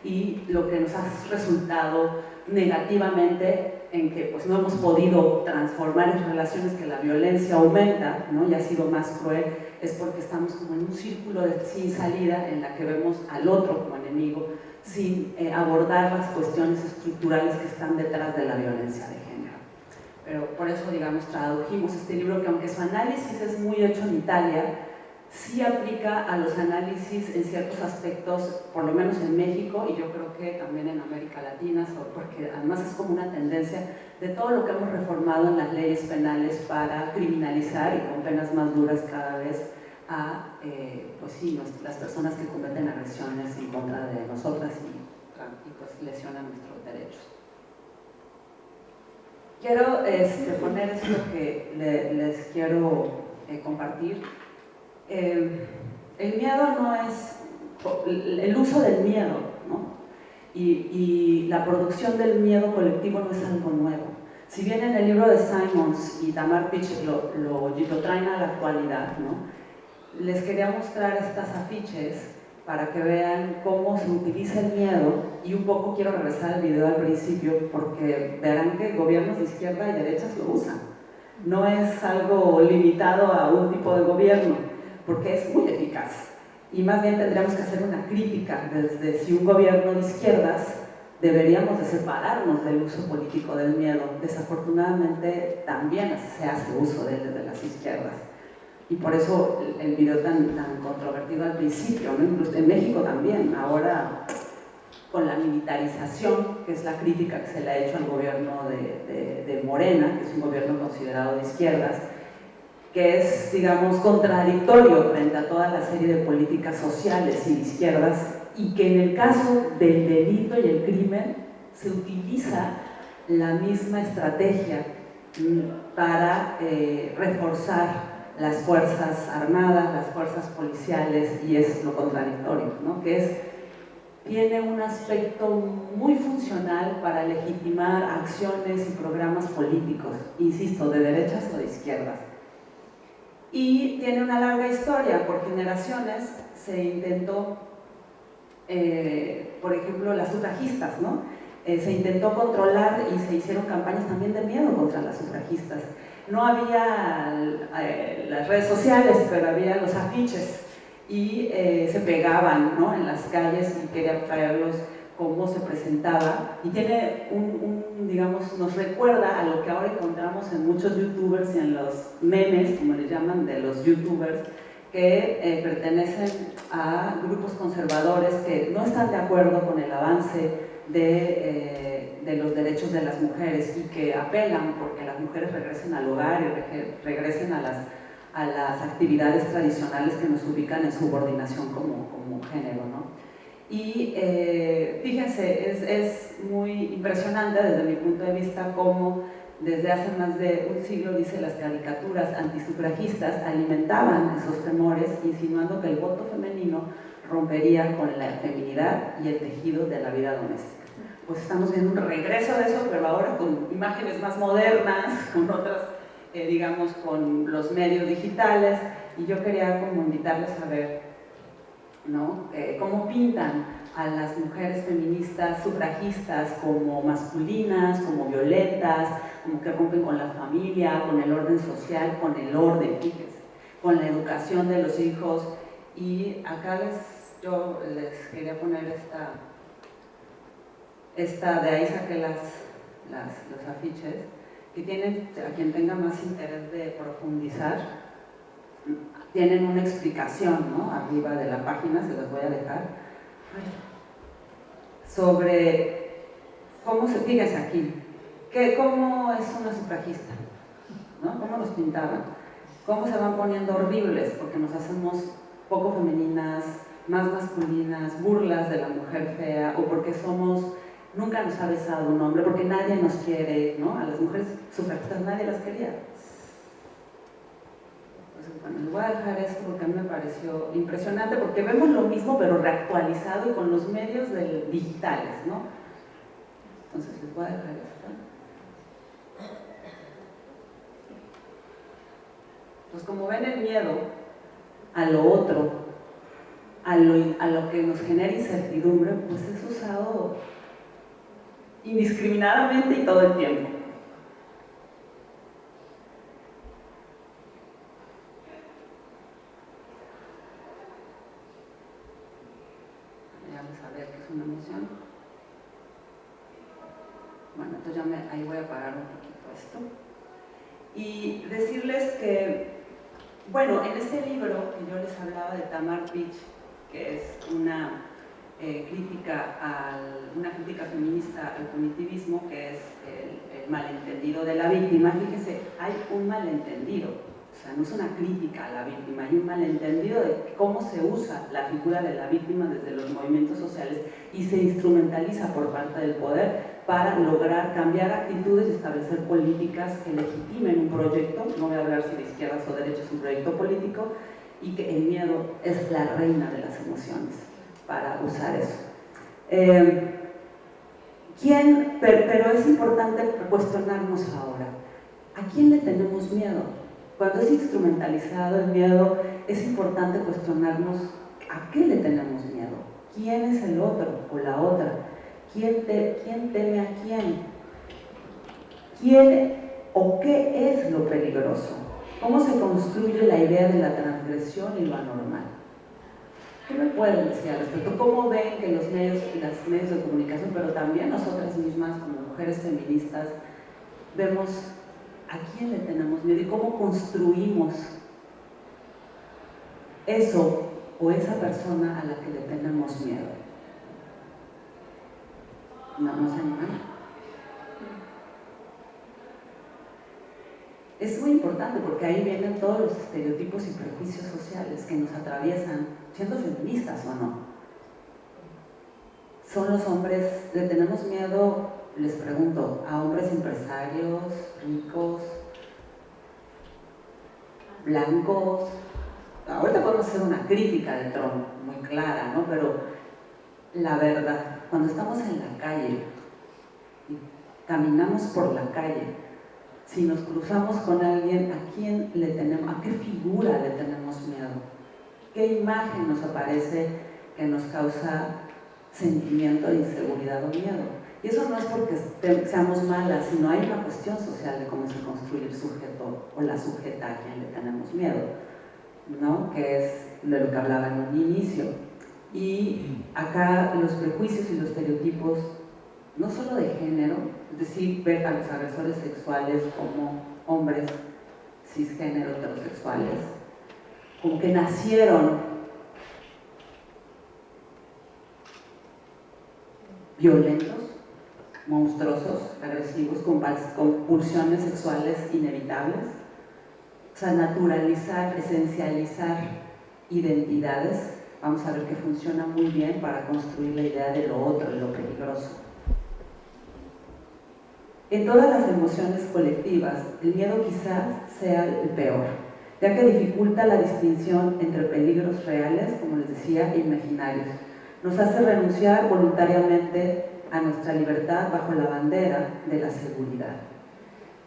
Y lo que nos ha resultado negativamente en que pues, no hemos podido transformar en relaciones que la violencia aumenta, ¿no?, y ha sido más cruel, es porque estamos como en un círculo sin salida en la que vemos al otro como enemigo sin abordar las cuestiones estructurales que están detrás de la violencia de género. Pero por eso, digamos, tradujimos este libro que aunque su análisis es muy hecho en Italia, sí aplica a los análisis en ciertos aspectos, por lo menos en México y yo creo que también en América Latina, porque además es como una tendencia de todo lo que hemos reformado en las leyes penales para criminalizar y con penas más duras cada vez a pues sí, las personas que cometen agresiones en contra de nosotras y pues lesionan nuestros derechos. Quiero poner esto que les quiero compartir. El miedo no es el uso del miedo, ¿no? y la producción del miedo colectivo no es algo nuevo. Si bien en el libro de Simons y Tamar Pitch lo traen a la actualidad, ¿no? Les quería mostrar estas afiches para que vean cómo se utiliza el miedo, y un poco quiero regresar al video al principio porque verán que gobiernos de izquierda y derechas lo usan. No es algo limitado a un tipo de gobierno, porque es muy eficaz. Y más bien tendríamos que hacer una crítica desde si un gobierno de izquierdas deberíamos de separarnos del uso político del miedo. Desafortunadamente también se hace uso de él desde las izquierdas. Y por eso el video tan controvertido al principio, ¿no? Incluso en México también, ahora con la militarización, que es la crítica que se le ha hecho al gobierno de Morena, que es un gobierno considerado de izquierdas, que es, digamos, contradictorio frente a toda la serie de políticas sociales y de izquierdas, y que en el caso del delito y el crimen se utiliza la misma estrategia para reforzar las fuerzas armadas, las fuerzas policiales, y es lo contradictorio, ¿no? Tiene un aspecto muy funcional para legitimar acciones y programas políticos, insisto, de derechas o de izquierdas. Y tiene una larga historia. Por generaciones se intentó, por ejemplo, las sufragistas, ¿no? Se intentó controlar y se hicieron campañas también de miedo contra las sufragistas. No había las redes sociales, pero había los afiches y se pegaban, ¿no?, en las calles, y quería traerlos cómo se presentaba. Y tiene digamos, nos recuerda a lo que ahora encontramos en muchos youtubers y en los memes, como les llaman, de los youtubers, que pertenecen a grupos conservadores que no están de acuerdo con el avance de los derechos de las mujeres, y que apelan porque las mujeres regresen al hogar y regresen a las actividades tradicionales que nos ubican en subordinación como género, ¿no? Y fíjense, es muy impresionante desde mi punto de vista cómo desde hace más de un siglo, dice, las caricaturas antisufragistas alimentaban esos temores, insinuando que el voto femenino rompería con la feminidad y el tejido de la vida doméstica. Pues estamos viendo un regreso de eso, pero ahora con imágenes más modernas, con otras, digamos, con los medios digitales, y yo quería como invitarles a ver, ¿no?, cómo pintan a las mujeres feministas sufragistas como masculinas, como violentas, como que rompen con la familia, con el orden social, con el orden, fíjense, con la educación de los hijos. Y acá yo les quería poner esta de ahí saqué los afiches, que tienen, a quien tenga más interés de profundizar, tienen una explicación, ¿no?, arriba de la página, se los voy a dejar, sobre cómo se, fíjense aquí, cómo es una sufragista, ¿no?, cómo nos pintaban, cómo se van poniendo horribles, porque nos hacemos poco femeninas, más masculinas, burlas de la mujer fea, o porque nunca nos ha besado un hombre, porque nadie nos quiere, ¿no? A las mujeres sufragistas nadie las quería. Entonces, bueno, les voy a dejar esto porque a mí me pareció impresionante, porque vemos lo mismo pero reactualizado y con los medios digitales, ¿no? Entonces les voy a dejar esto. Pues como ven, el miedo a lo otro, a lo que nos genera incertidumbre, pues es usado indiscriminadamente y todo el tiempo. Vamos a ver qué es una emoción. Bueno, entonces ahí voy a parar un poquito esto. Y decirles que, bueno, en este libro que yo les hablaba de Tamar Pitch, que es una crítica feminista al punitivismo, que es el malentendido de la víctima. Fíjense, hay un malentendido, o sea, no es una crítica a la víctima, hay un malentendido de cómo se usa la figura de la víctima desde los movimientos sociales y se instrumentaliza por parte del poder para lograr cambiar actitudes y establecer políticas que legitimen un proyecto, no voy a hablar si de izquierdas o derechas, un proyecto político, y que el miedo es la reina de las emociones para usar eso. Pero es importante cuestionarnos ahora, ¿a quién le tenemos miedo? Cuando es instrumentalizado el miedo, es importante cuestionarnos a qué le tenemos miedo. ¿Quién es el otro o la otra? ¿Quién teme a quién? ¿Quién o qué es lo peligroso? ¿Cómo se construye la idea de la transgresión y lo anormal? ¿Qué me pueden decir al respecto? ¿Cómo ven que los medios de comunicación, pero también nosotras mismas como mujeres feministas, vemos a quién le tenemos miedo y cómo construimos eso o esa persona a la que le tenemos miedo? ¿No nos animan? Es muy importante porque ahí vienen todos los estereotipos y prejuicios sociales que nos atraviesan, siendo feministas o no. Son los hombres, le tenemos miedo, les pregunto, a hombres empresarios, ricos, blancos. Ahorita podemos hacer una crítica de Trump muy clara, ¿no? Pero la verdad, cuando estamos en la calle y caminamos por la calle, si nos cruzamos con alguien, ¿a qué figura le tenemos miedo? ¿Qué imagen nos aparece que nos causa sentimiento de inseguridad o miedo? Y eso no es porque seamos malas, sino hay una cuestión social de cómo se construye el sujeto o la sujeta a quien le tenemos miedo, ¿no? Que es de lo que hablaba en un inicio. Y acá los prejuicios y los estereotipos, no solo de género, es decir, ver a los agresores sexuales como hombres cisgénero heterosexuales, como que nacieron violentos, monstruosos, agresivos, con pulsiones sexuales inevitables. O sea, naturalizar, esencializar identidades, vamos a ver que funciona muy bien para construir la idea de lo otro, de lo peligroso. En todas las emociones colectivas, el miedo quizás sea el peor, ya que dificulta la distinción entre peligros reales, como les decía, e imaginarios. Nos hace renunciar voluntariamente a nuestra libertad bajo la bandera de la seguridad.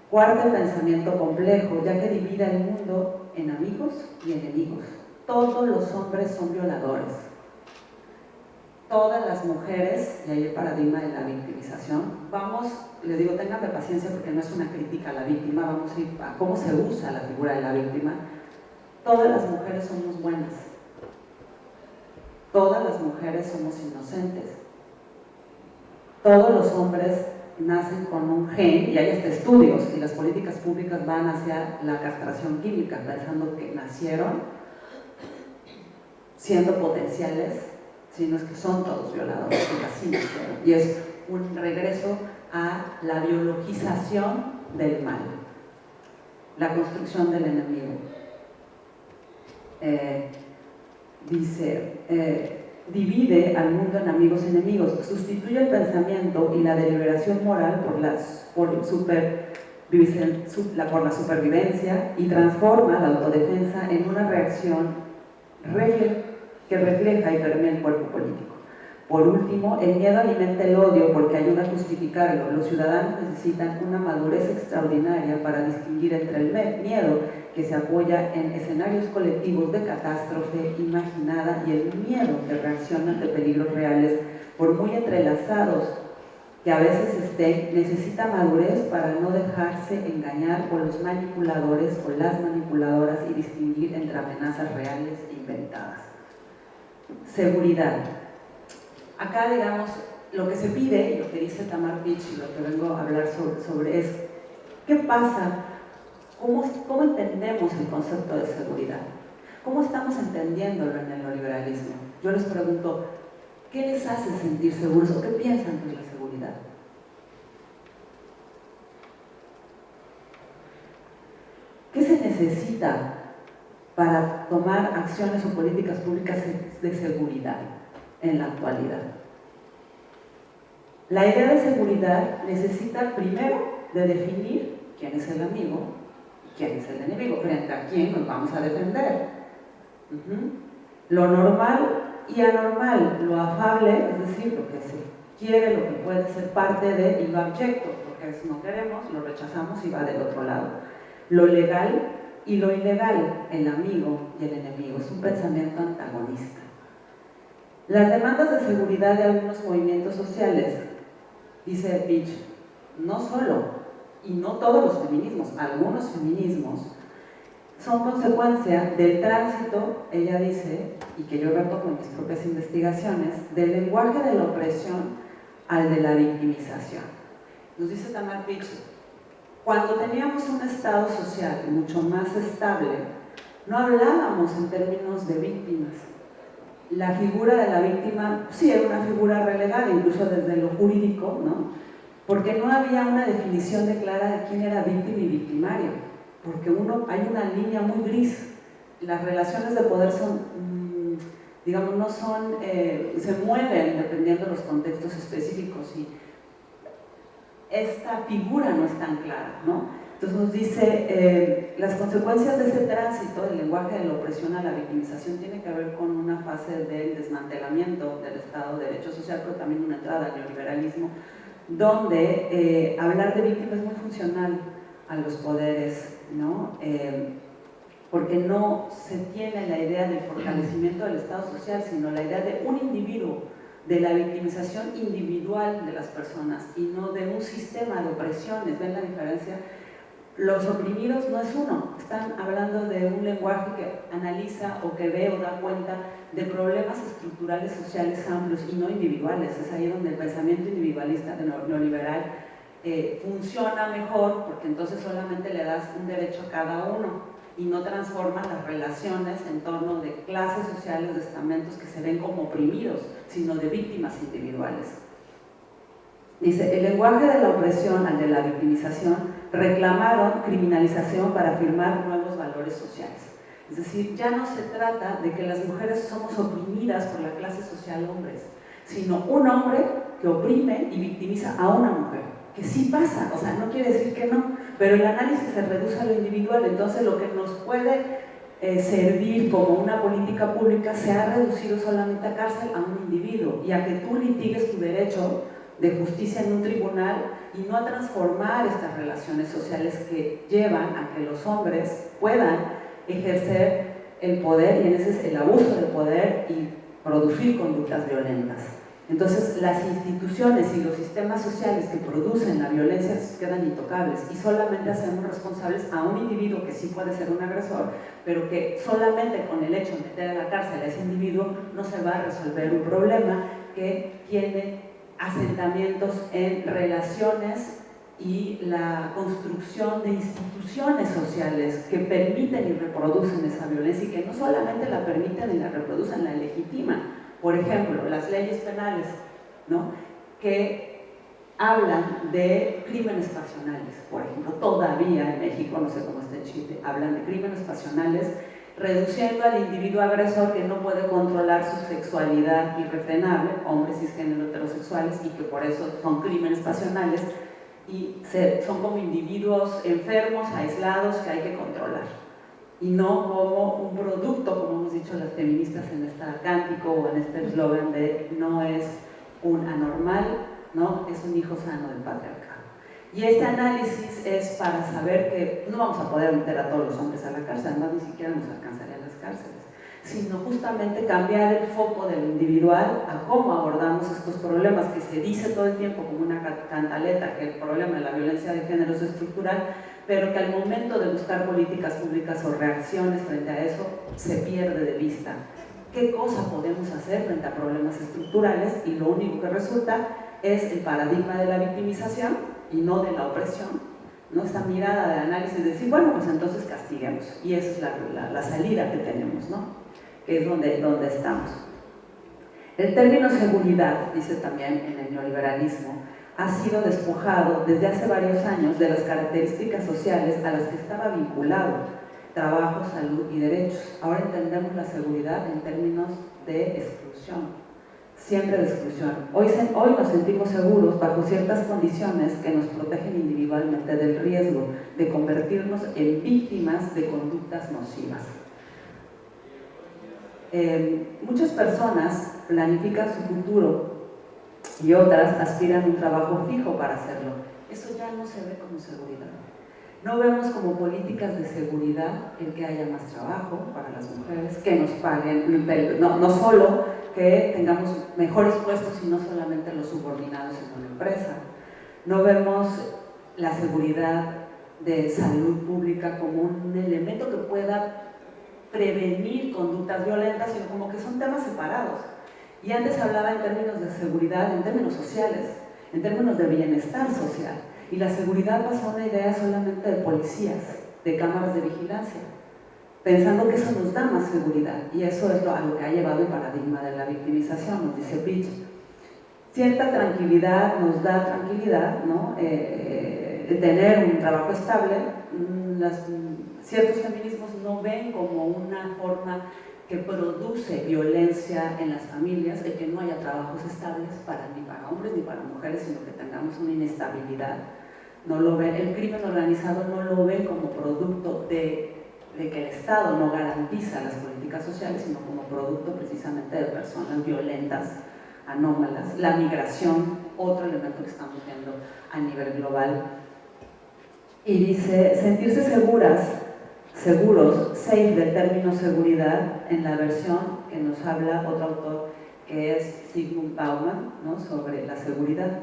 Cuarto, el pensamiento complejo, ya que divide el mundo en amigos y enemigos. Todos los hombres son violadores. Todas las mujeres, y ahí el paradigma de la victimización, les digo, ténganme paciencia porque no es una crítica a la víctima, vamos a ir a cómo se usa la figura de la víctima. Todas las mujeres somos buenas. Todas las mujeres somos inocentes. Todos los hombres nacen con un gen, y hay estudios, y las políticas públicas van hacia la castración química, pensando que nacieron siendo potenciales, sino es que son todos violadores, que así nacieron. Y es un regreso a la biologización del mal, la construcción del enemigo. Divide al mundo en amigos y enemigos, sustituye el pensamiento y la deliberación moral por la supervivencia y transforma la autodefensa en una reacción que refleja y permea el cuerpo político. Por último, el miedo alimenta el odio porque ayuda a justificarlo. Los ciudadanos necesitan una madurez extraordinaria para distinguir entre el miedo que se apoya en escenarios colectivos de catástrofe imaginada y el miedo que reacciona ante peligros reales, por muy entrelazados que a veces estén, necesita madurez para no dejarse engañar por los manipuladores o las manipuladoras y distinguir entre amenazas reales e inventadas. Seguridad. Acá, digamos, lo que se pide, y lo que dice Tamar Bich y lo que vengo a hablar sobre es, ¿qué pasa? ¿Cómo entendemos el concepto de seguridad? ¿Cómo estamos entendiéndolo en el neoliberalismo? Yo les pregunto, ¿qué les hace sentir seguros o qué piensan de la seguridad? ¿Qué se necesita para tomar acciones o políticas públicas de seguridad en la actualidad? La idea de seguridad necesita primero de definir quién es el amigo y quién es el enemigo, frente a quién nos vamos a defender. Lo normal y anormal, lo afable, es decir, lo que se quiere lo que puede ser parte de y lo abyecto, porque si no queremos, lo rechazamos y va del otro lado. Lo legal y lo ilegal, el amigo y el enemigo, es un pensamiento antagonista. Las demandas de seguridad de algunos movimientos sociales, dice Beach, no solo, y no todos los feminismos, algunos feminismos, son consecuencia del tránsito, ella dice, y que yo retomo en mis propias investigaciones, del lenguaje de la opresión al de la victimización. Nos dice Tamar Beach, cuando teníamos un estado social mucho más estable, no hablábamos en términos de víctimas. La figura de la víctima sí era una figura relegada, incluso desde lo jurídico, ¿no? Porque no había una definición clara de quién era víctima y victimario, porque hay una línea muy gris. Las relaciones de poder son, digamos, no son, se mueven dependiendo de los contextos específicos y esta figura no es tan clara, ¿no? Entonces nos dice, las consecuencias de ese tránsito del lenguaje de la opresión a la victimización tiene que ver con una fase del desmantelamiento del Estado de Derecho Social, pero también una entrada al neoliberalismo, donde hablar de víctima es muy funcional a los poderes, ¿no? Porque no se tiene la idea del fortalecimiento del Estado social, sino la idea de un individuo, de la victimización individual de las personas y no de un sistema de opresiones. ¿Ven la diferencia? Los oprimidos no es uno, están hablando de un lenguaje que analiza o que ve o da cuenta de problemas estructurales sociales amplios y no individuales. Es ahí donde el pensamiento individualista neoliberal funciona mejor, porque entonces solamente le das un derecho a cada uno y no transforma las relaciones en torno de clases sociales, de estamentos que se ven como oprimidos, sino de víctimas individuales. Dice, el lenguaje de la opresión al de la victimización reclamaron criminalización para afirmar nuevos valores sociales. Es decir, ya no se trata de que las mujeres somos oprimidas por la clase social hombres, sino un hombre que oprime y victimiza a una mujer, que sí pasa, o sea, no quiere decir que no, pero el análisis se reduce a lo individual. Entonces lo que nos puede servir como una política pública se ha reducido solamente a cárcel a un individuo y a que tú litigues tu derecho de justicia en un tribunal y no a transformar estas relaciones sociales que llevan a que los hombres puedan ejercer el poder, y en ese es el abuso del poder y producir conductas violentas. Entonces las instituciones y los sistemas sociales que producen la violencia quedan intocables y solamente hacemos responsables a un individuo que sí puede ser un agresor, pero que solamente con el hecho de meter a la cárcel a ese individuo no se va a resolver un problema que tiene asentamientos en relaciones y la construcción de instituciones sociales que permiten y reproducen esa violencia y que no solamente la permiten y la reproducen, la legitiman. Por ejemplo, las leyes penales, ¿no?, que hablan de crímenes pasionales, por ejemplo, todavía en México, no sé cómo está en Chile, hablan de crímenes pasionales, reduciendo al individuo agresor que no puede controlar su sexualidad irrefrenable, hombres cisgénero heterosexuales, y que por eso son crímenes pasionales, y son como individuos enfermos, aislados, que hay que controlar, y no como un producto, como hemos dicho las feministas en este cántico o en este eslogan de no es un anormal, no, es un hijo sano del patriarcado. Y este análisis es para saber que no vamos a poder meter a todos los hombres a la cárcel, además ni siquiera nos alcanzarían las cárceles, sino justamente cambiar el foco de lo individual a cómo abordamos estos problemas que se dice todo el tiempo como una cantaleta, que el problema de la violencia de género es estructural, pero que al momento de buscar políticas públicas o reacciones frente a eso se pierde de vista. ¿Qué cosa podemos hacer frente a problemas estructurales? Y lo único que resulta es el paradigma de la victimización y no de la opresión, ¿no? Esta mirada de análisis de decir, bueno, pues entonces castiguemos, y esa es la salida que tenemos, ¿no?, que es donde estamos. El término seguridad, dice también en el neoliberalismo, ha sido despojado desde hace varios años de las características sociales a las que estaba vinculado: trabajo, salud y derechos. Ahora entendemos la seguridad en términos de exclusión, siempre de exclusión. Hoy nos sentimos seguros bajo ciertas condiciones que nos protegen individualmente del riesgo de convertirnos en víctimas de conductas nocivas. Muchas personas planifican su futuro y otras aspiran a un trabajo fijo para hacerlo. Eso ya no se ve como seguridad. No vemos como políticas de seguridad el que haya más trabajo para las mujeres, que nos paguen, no solo que tengamos mejores puestos, sino solamente los subordinados en una empresa. No vemos la seguridad de salud pública como un elemento que pueda prevenir conductas violentas, sino como que son temas separados. Y antes hablaba en términos de seguridad, en términos sociales, en términos de bienestar social. Y la seguridad pasó a una idea solamente de policías, de cámaras de vigilancia, pensando que eso nos da más seguridad. Y eso es a lo que ha llevado el paradigma de la victimización, nos dice Bridge. Cierta tranquilidad nos da tranquilidad, ¿no? Tener un trabajo estable. Ciertos feminismos no ven como una forma que produce violencia en las familias, el que no haya trabajos estables ni para hombres ni para mujeres, sino que tengamos una inestabilidad. No lo ven, el crimen organizado no lo ve como producto de que el Estado no garantiza las políticas sociales, sino como producto precisamente de personas violentas, anómalas. La migración, otro elemento que estamos viendo a nivel global. Y dice, sentirse seguros, safe del término seguridad, en la versión que nos habla otro autor que es Zygmunt Bauman, ¿no? Sobre la seguridad.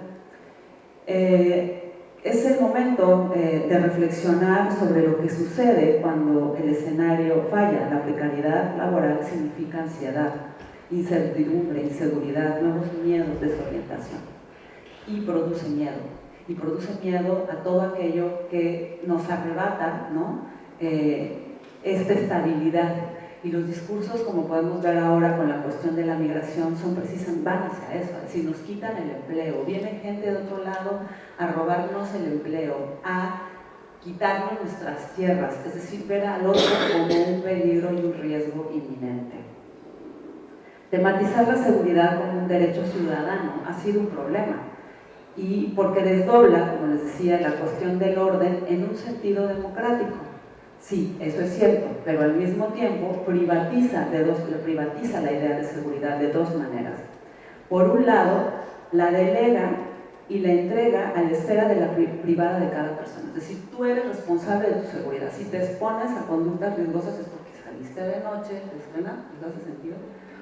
Es el momento de reflexionar sobre lo que sucede cuando el escenario falla. La precariedad laboral significa ansiedad, incertidumbre, inseguridad, nuevos miedos, desorientación. Y produce miedo a todo aquello que nos arrebata, ¿no? Esta estabilidad. Y los discursos, como podemos ver ahora con la cuestión de la migración, van hacia eso, es decir, nos quitan el empleo, viene gente de otro lado a robarnos el empleo, a quitarnos nuestras tierras, es decir, ver al otro como un peligro y un riesgo inminente. Tematizar la seguridad como un derecho ciudadano ha sido un problema, y porque desdobla, como les decía, la cuestión del orden en un sentido democrático. Sí, eso es cierto, pero al mismo tiempo privatiza la idea de seguridad de dos maneras. Por un lado, la delega y la entrega a la esfera de la privada de cada persona. Es decir, tú eres responsable de tu seguridad. Si te expones a conductas riesgosas es porque saliste de noche, ¿te suena? ¿No hace sentido?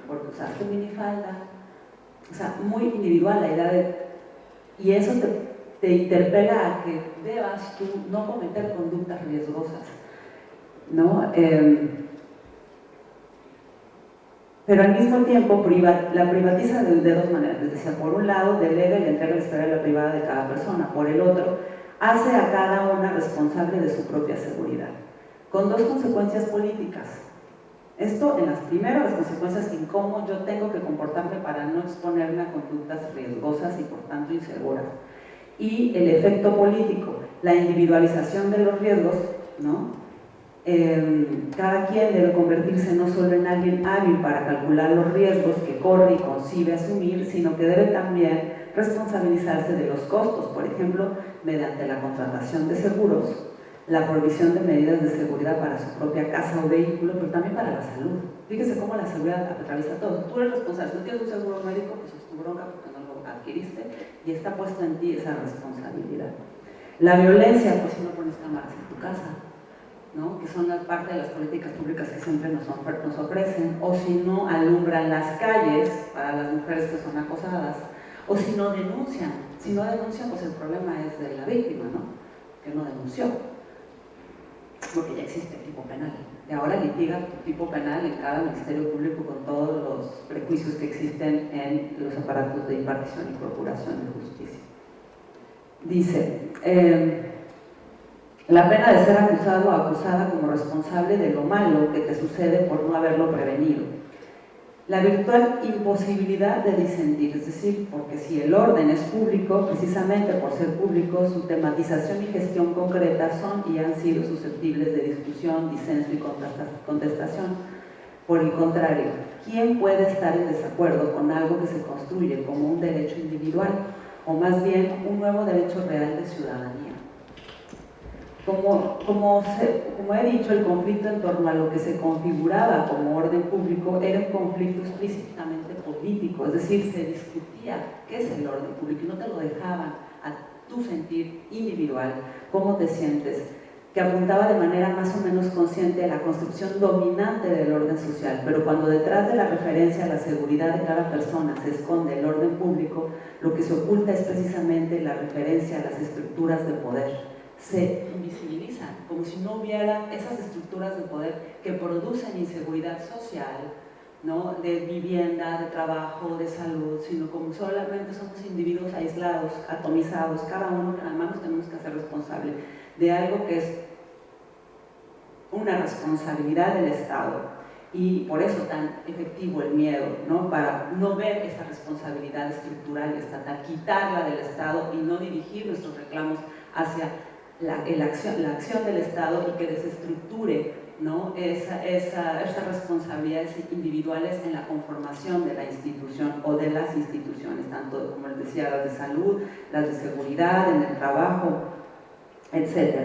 Porque usaste minifalda. O sea, muy individual la idea de... Y eso te interpela a que debas tú no cometer conductas riesgosas, ¿no? Pero al mismo tiempo la privatiza de dos maneras. Les decía, por un lado, delega y le entrega la esfera de la privada de cada persona. Por el otro, hace a cada una responsable de su propia seguridad, con dos consecuencias políticas. Esto, en las primeras, las consecuencias en cómo yo tengo que comportarme para no exponerme a conductas riesgosas y por tanto inseguras. Y el efecto político, la individualización de los riesgos, ¿no? Cada quien debe convertirse no solo en alguien hábil para calcular los riesgos que corre y concibe asumir, sino que debe también responsabilizarse de los costos, por ejemplo, mediante la contratación de seguros, la provisión de medidas de seguridad para su propia casa o vehículo, pero también para la salud. Fíjese cómo la seguridad atraviesa todo. Tú eres responsable, si no tienes un seguro médico, pues es tu bronca porque no lo adquiriste y está puesta en ti esa responsabilidad. La violencia, pues si no pones cámaras en tu casa, ¿no? Que son parte de las políticas públicas que siempre nos ofrecen, o si no alumbran las calles para las mujeres que son acosadas, o si no denuncian. Si no denuncian, pues el problema es de la víctima, ¿no? Que no denunció, porque ya existe el tipo penal. Y ahora litiga tu tipo penal en cada ministerio público con todos los prejuicios que existen en los aparatos de impartición y procuración de justicia. Dice... la pena de ser acusado o acusada como responsable de lo malo que te sucede por no haberlo prevenido. La virtual imposibilidad de disentir, es decir, porque si el orden es público, precisamente por ser público, su tematización y gestión concreta son y han sido susceptibles de discusión, disenso y contestación. Por el contrario, ¿quién puede estar en desacuerdo con algo que se construye como un derecho individual, o más bien un nuevo derecho real de ciudadanía? Como he dicho, el conflicto en torno a lo que se configuraba como orden público era un conflicto explícitamente político. público, es decir, se discutía qué es el orden público y no te lo dejaban a tu sentir individual, cómo te sientes, que apuntaba de manera más o menos consciente a la construcción dominante del orden social, pero cuando detrás de la referencia a la seguridad de cada persona se esconde el orden público, lo que se oculta es precisamente la referencia a las estructuras de poder. Se invisibilizan, como si no hubiera esas estructuras de poder que producen inseguridad social, ¿no? De vivienda, de trabajo, de salud, sino como solamente somos individuos aislados, atomizados, cada uno que además nos tenemos que hacer responsable de algo que es una responsabilidad del Estado, y por eso tan efectivo el miedo, ¿no? Para no ver esa responsabilidad estructural y estatal, quitarla del Estado y no dirigir nuestros reclamos hacia la acción del Estado y que desestructure, ¿no? Estas responsabilidades individuales en la conformación de la institución o de las instituciones, tanto como les decía, las de salud, las de seguridad, en el trabajo, etc.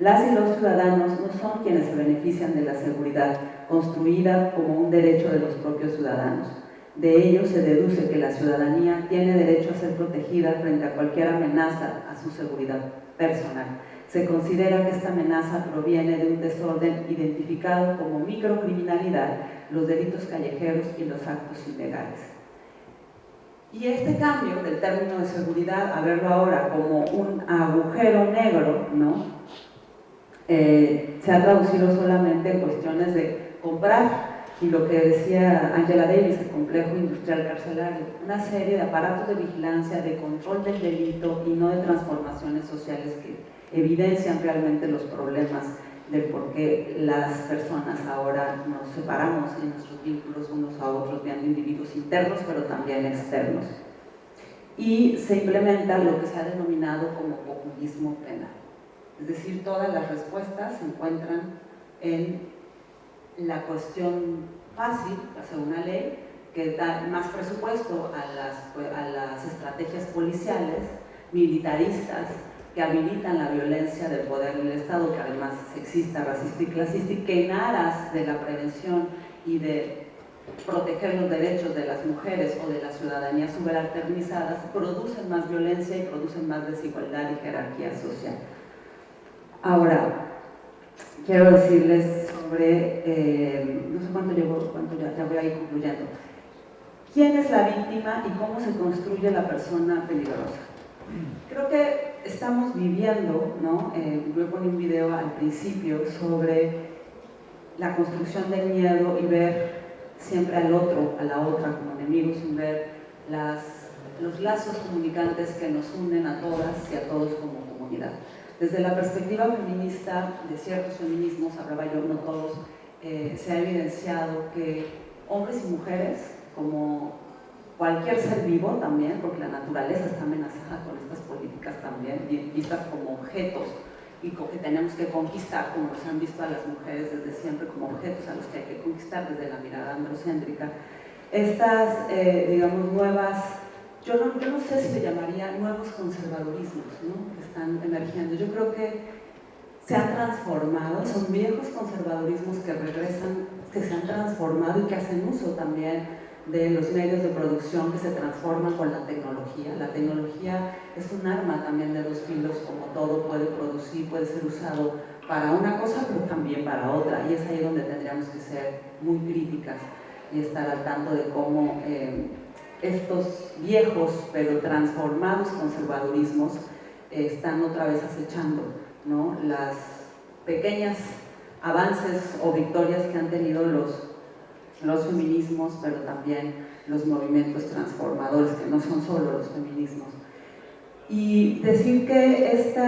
Las y los ciudadanos no son quienes se benefician de la seguridad construida como un derecho de los propios ciudadanos. De ello se deduce que la ciudadanía tiene derecho a ser protegida frente a cualquier amenaza a su seguridad personal. Se considera que esta amenaza proviene de un desorden identificado como microcriminalidad, los delitos callejeros y los actos ilegales. Y este cambio del término de seguridad, a verlo ahora como un agujero negro, ¿no? Se ha traducido solamente en cuestiones de comprar, y lo que decía Angela Davis, el complejo industrial carcelario, una serie de aparatos de vigilancia, de control del delito y no de transformaciones sociales que evidencian realmente los problemas del por qué las personas ahora nos separamos en nuestros vínculos unos a otros, viendo individuos internos pero también externos. Y se implementa lo que se ha denominado como populismo penal. Es decir, todas las respuestas se encuentran en la cuestión fácil, hacer una ley que da más presupuesto a las estrategias policiales, militaristas, que habilitan la violencia del poder del Estado, que además es sexista, racista y clasista, y que en aras de la prevención y de proteger los derechos de las mujeres o de la ciudadanía subalternizadas, producen más violencia y producen más desigualdad y jerarquía social. Ahora, quiero decirles sobre, no sé cuánto ya voy a ir concluyendo. ¿Quién es la víctima y cómo se construye la persona peligrosa? Creo que estamos viviendo, ¿no? Yo poní un video al principio sobre la construcción del miedo y ver siempre al otro, a la otra como enemigos, sin ver los lazos comunicantes que nos unen a todas y a todos como comunidad. Desde la perspectiva feminista, de ciertos feminismos, hablaba yo, no todos, se ha evidenciado que hombres y mujeres, como cualquier ser vivo también, porque la naturaleza está amenazada con estas políticas también, vistas como objetos y que tenemos que conquistar, como nos han visto a las mujeres desde siempre como objetos a los que hay que conquistar desde la mirada androcéntrica. Estas, digamos, nuevas, yo no sé si le llamaría nuevos conservadurismos, ¿no? Que están emergiendo. Yo creo que se han transformado, son viejos conservadurismos que regresan, que se han transformado y que hacen uso también de los medios de producción que se transforman con la tecnología. La tecnología es un arma también de dos filos, como todo puede producir, puede ser usado para una cosa, pero también para otra, y es ahí donde tendríamos que ser muy críticas y estar al tanto de cómo estos viejos pero transformados conservadurismos están otra vez acechando, ¿no? Las pequeñas avances o victorias que han tenido los feminismos, pero también los movimientos transformadores, que no son solo los feminismos. Y decir que este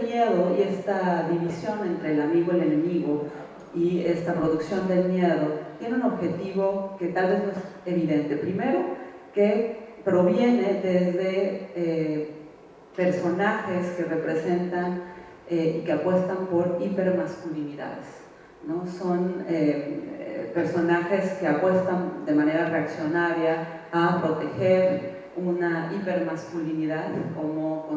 miedo y esta división entre el amigo y el enemigo y esta producción del miedo tiene un objetivo que tal vez no es evidente. Primero, que proviene desde personajes que representan y que apuestan por hipermasculinidades, ¿no? Son personajes que apuestan de manera reaccionaria a proteger una hipermasculinidad como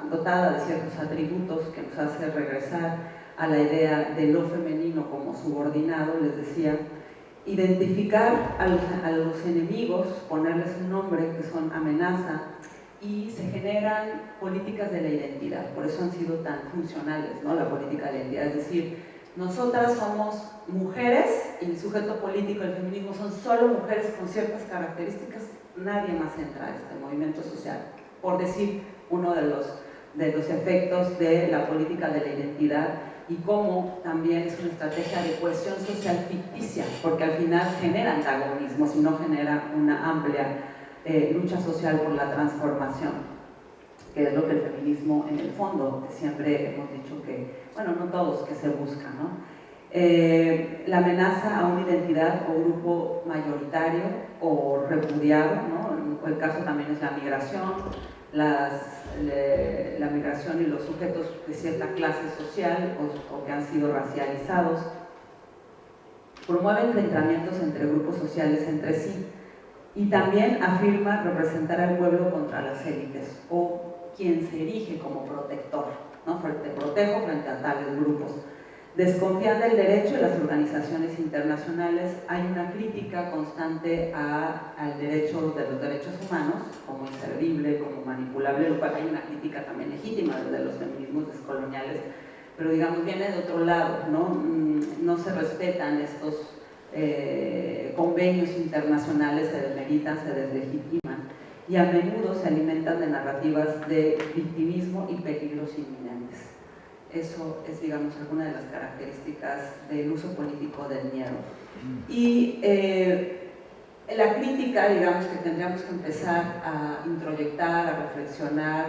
dotada de ciertos atributos que nos hace regresar a la idea de lo femenino como subordinado, les decía, identificar a los enemigos, ponerles un nombre que son amenaza, y se generan políticas de la identidad. Por eso han sido tan funcionales, ¿no? La política de la identidad, es decir, nosotras somos mujeres y el sujeto político del feminismo son solo mujeres con ciertas características, nadie más entra a este movimiento social, por decir uno de los efectos de la política de la identidad, y cómo también es una estrategia de cohesión social ficticia, porque al final genera antagonismos y no genera una amplia lucha social por la transformación, que es lo que el feminismo en el fondo siempre hemos dicho que, bueno, no todos, que se busca, ¿no? La amenaza a una identidad o grupo mayoritario o repudiado, ¿no? El caso también es la migración, la migración y los sujetos de cierta clase social o que han sido racializados, promueve enfrentamientos entre grupos sociales entre sí, y también afirma representar al pueblo contra las élites o quien se erige como protector, ¿no? Te protejo frente a tales grupos. Desconfían del derecho de las organizaciones internacionales. Hay una crítica constante al derecho de los derechos humanos como inservible, como manipulable, lo cual hay una crítica también legítima desde los feminismos descoloniales, pero digamos viene de otro lado, ¿no? No se respetan estos convenios internacionales, se desmeritan, se deslegitiman y a menudo se alimentan de narrativas de victimismo y peligros inminentes. Eso es, digamos, alguna de las características del uso político del miedo. Y la crítica, digamos, que tendríamos que empezar a introyectar, a reflexionar,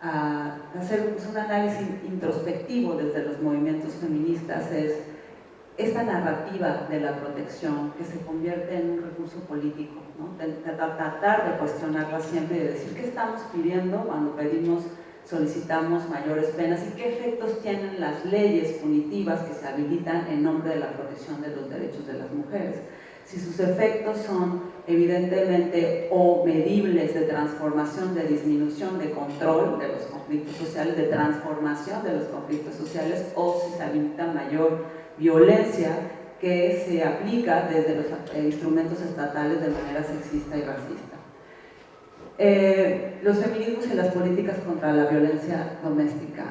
a hacer pues, un análisis introspectivo desde los movimientos feministas es esta narrativa de la protección que se convierte en un recurso político, ¿no? Tratar de cuestionarla siempre y de decir qué estamos pidiendo cuando solicitamos mayores penas y qué efectos tienen las leyes punitivas que se habilitan en nombre de la protección de los derechos de las mujeres. Si sus efectos son evidentemente o medibles de transformación, de disminución, de control de los conflictos sociales, de transformación de los conflictos sociales, o si se habilita mayor violencia que se aplica desde los instrumentos estatales de manera sexista y racista. Los feminismos y las políticas contra la violencia doméstica.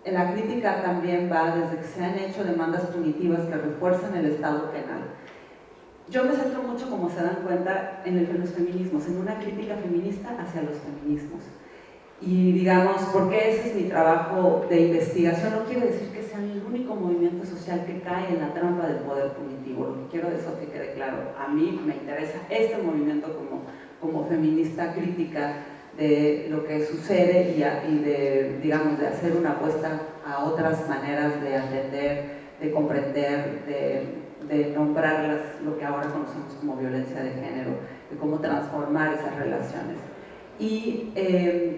La crítica también va desde que se han hecho demandas punitivas que refuerzan el Estado penal. Yo me centro mucho, como se dan cuenta, en los feminismos, en una crítica feminista hacia los feminismos. Y digamos, porque ese es mi trabajo de investigación, no quiere decir que sean el único movimiento social que cae en la trampa del poder punitivo. Lo que quiero de eso que quede claro, a mí me interesa este movimiento como feminista crítica de lo que sucede y de, digamos, de hacer una apuesta a otras maneras de atender, de comprender, de nombrar lo que ahora conocemos como violencia de género, de cómo transformar esas relaciones. Y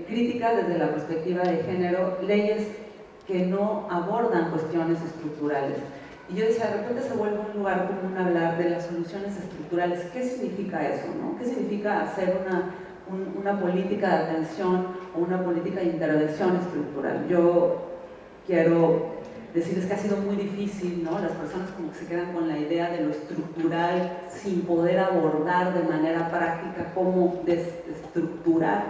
crítica desde la perspectiva de género, leyes que no abordan cuestiones estructurales. Y yo decía, de repente se vuelve un lugar común hablar de las soluciones estructurales. ¿Qué significa eso, no? ¿Qué significa hacer una política de atención o una política de intervención estructural? Yo quiero decirles que ha sido muy difícil, ¿no? Las personas como que se quedan con la idea de lo estructural sin poder abordar de manera práctica cómo desestructurar,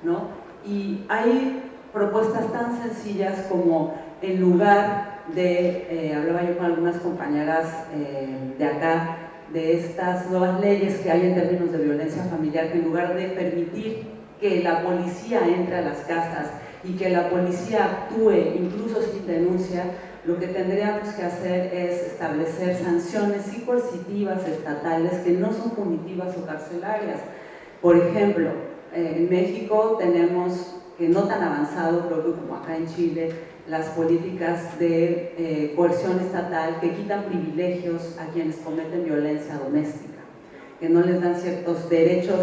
¿no? Y hay propuestas tan sencillas como en lugar de, hablaba yo con algunas compañeras de acá, de estas nuevas leyes que hay en términos de violencia familiar, que en lugar de permitir que la policía entre a las casas y que la policía actúe incluso sin denuncia, lo que tendríamos que hacer es establecer sanciones sí coercitivas estatales que no son punitivas o carcelarias. Por ejemplo, en México tenemos, que no tan avanzado creo que como acá en Chile, las políticas de coerción estatal que quitan privilegios a quienes cometen violencia doméstica, que no les dan ciertos derechos,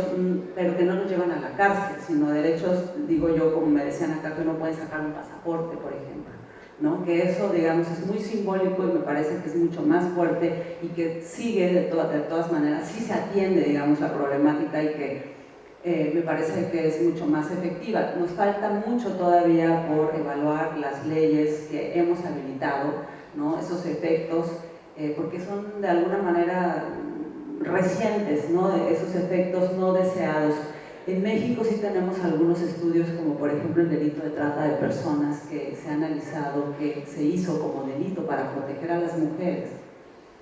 pero que no los llevan a la cárcel, sino derechos, digo yo, como me decían acá, que no pueden sacar un pasaporte, por ejemplo, ¿no? Que eso, digamos, es muy simbólico y me parece que es mucho más fuerte y que sigue de todas maneras, sí se atiende, digamos, la problemática y que me parece que es mucho más efectiva. Nos falta mucho todavía por evaluar las leyes que hemos habilitado, ¿no? Esos efectos porque son de alguna manera recientes, ¿no? Esos efectos no deseados. En México sí tenemos algunos estudios, como por ejemplo el delito de trata de personas, que se ha analizado que se hizo como delito para proteger a las mujeres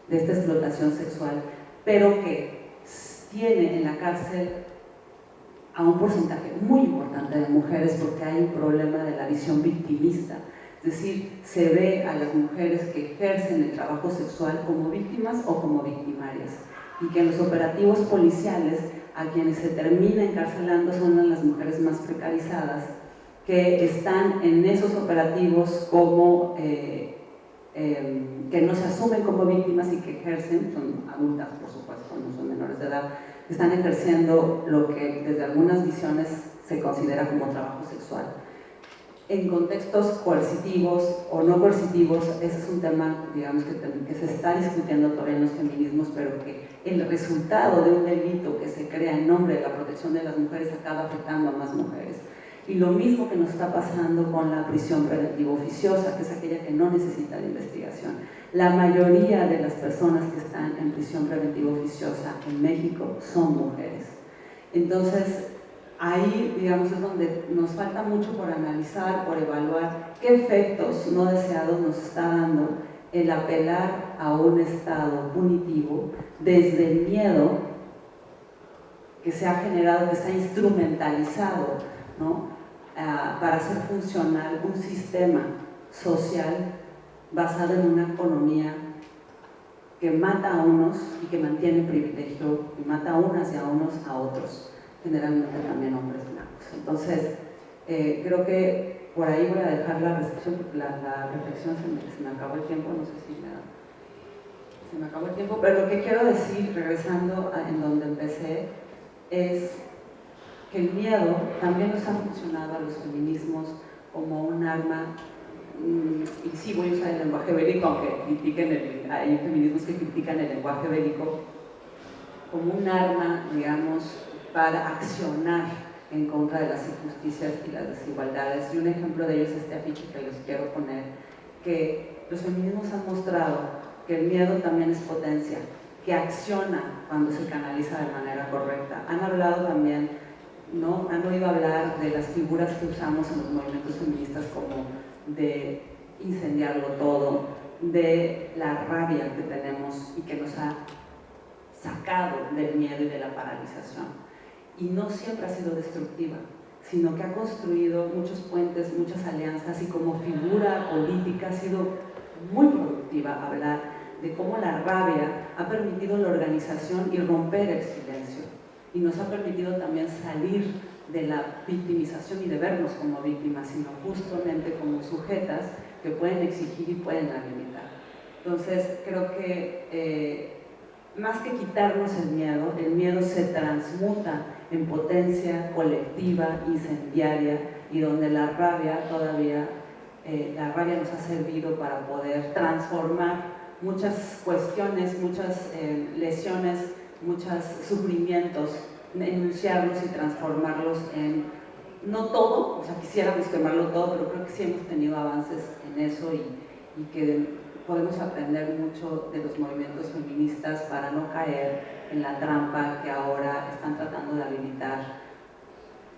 de esta explotación sexual, pero que tiene en la cárcel a un porcentaje muy importante de mujeres porque hay un problema de la visión victimista. Es decir, se ve a las mujeres que ejercen el trabajo sexual como víctimas o como victimarias, y que en los operativos policiales a quienes se termina encarcelando son a las mujeres más precarizadas, que están en esos operativos como que no se asumen como víctimas y que ejercen, son adultas por supuesto, no son menores de edad, están ejerciendo lo que desde algunas visiones se considera como trabajo sexual. En contextos coercitivos o no coercitivos, ese es un tema, digamos, que se está discutiendo todavía en los feminismos, pero que el resultado de un delito que se crea en nombre de la protección de las mujeres acaba afectando a más mujeres. Y lo mismo que nos está pasando con la prisión preventiva oficiosa, que es aquella que no necesita de investigación. La mayoría de las personas que están en prisión preventiva oficiosa en México son mujeres. Entonces, ahí, digamos, es donde nos falta mucho por analizar, por evaluar qué efectos no deseados nos está dando el apelar a un estado punitivo desde el miedo que se ha generado, que se ha instrumentalizado, ¿no? Para hacer funcional un sistema social basado en una economía que mata a unos y que mantiene privilegio, y mata a unas y a unos a otros, generalmente también hombres blancos. Entonces, creo que por ahí voy a dejar la reflexión, porque la reflexión se me acabó el tiempo, no sé si se me acabó el tiempo, pero lo que quiero decir, regresando en donde empecé, es que el miedo también nos ha funcionado a los feminismos como un arma, y sí voy a usar el lenguaje bélico, aunque hay feminismos que critican el lenguaje bélico, como un arma, digamos, para accionar en contra de las injusticias y las desigualdades. Y un ejemplo de ello es este afiche que les quiero poner, que los feminismos han mostrado que el miedo también es potencia, que acciona cuando se canaliza de manera correcta. Han hablado también, ¿no? Han oído hablar de las figuras que usamos en los movimientos feministas, como de incendiarlo todo, de la rabia que tenemos y que nos ha sacado del miedo y de la paralización. Y no siempre ha sido destructiva, sino que ha construido muchos puentes, muchas alianzas, y como figura política ha sido muy productiva hablar de cómo la rabia ha permitido la organización y romper el silencio, y nos ha permitido también salir de la victimización y de vernos como víctimas, sino justamente como sujetas que pueden exigir y pueden limitar. Entonces, creo que más que quitarnos el miedo se transmuta en potencia colectiva, incendiaria, y donde la rabia nos ha servido para poder transformar muchas cuestiones, muchas lesiones, muchos sufrimientos, enunciarlos y transformarlos en, no todo, o sea, quisiéramos quemarlo todo, pero creo que sí hemos tenido avances en eso, y que podemos aprender mucho de los movimientos feministas para no caer en la trampa que ahora están tratando de habilitar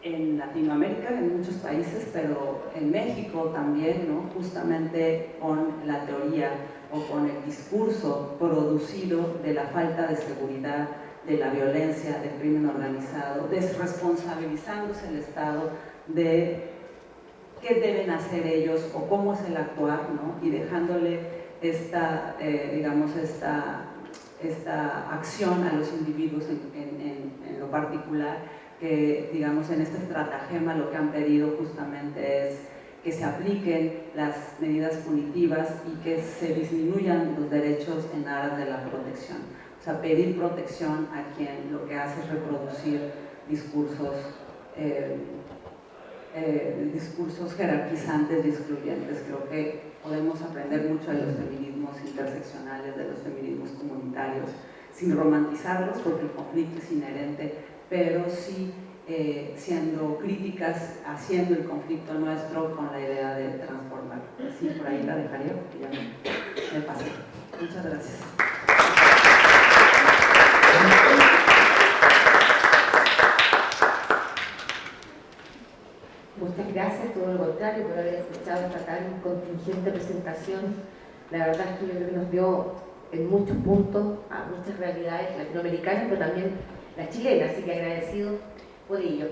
en Latinoamérica, en muchos países, pero en México también, ¿no? Justamente con la teoría o con el discurso producido de la falta de seguridad, de la violencia, del crimen organizado, desresponsabilizándose el Estado de qué deben hacer ellos o cómo es el actuar, ¿no? Y dejándole esta acción a los individuos en lo particular, que, digamos, en este estratagema lo que han pedido justamente es que se apliquen las medidas punitivas y que se disminuyan los derechos en aras de la protección. O sea, pedir protección a quien lo que hace es reproducir discursos jerarquizantes y excluyentes. Creo que podemos aprender mucho de los feminismos interseccionales, de los feminismos comunitarios, sin romantizarlos, porque el conflicto es inherente, pero sí siendo críticas, haciendo el conflicto nuestro con la idea de transformarlo. Sí, por ahí la dejaría, porque ya me pasé. Muchas gracias. Muchas gracias, todo lo contrario, por haber escuchado esta tan contingente presentación. La verdad es que yo creo que nos dio en muchos puntos a muchas realidades latinoamericanas, pero también las chilenas, así que agradecido por ello.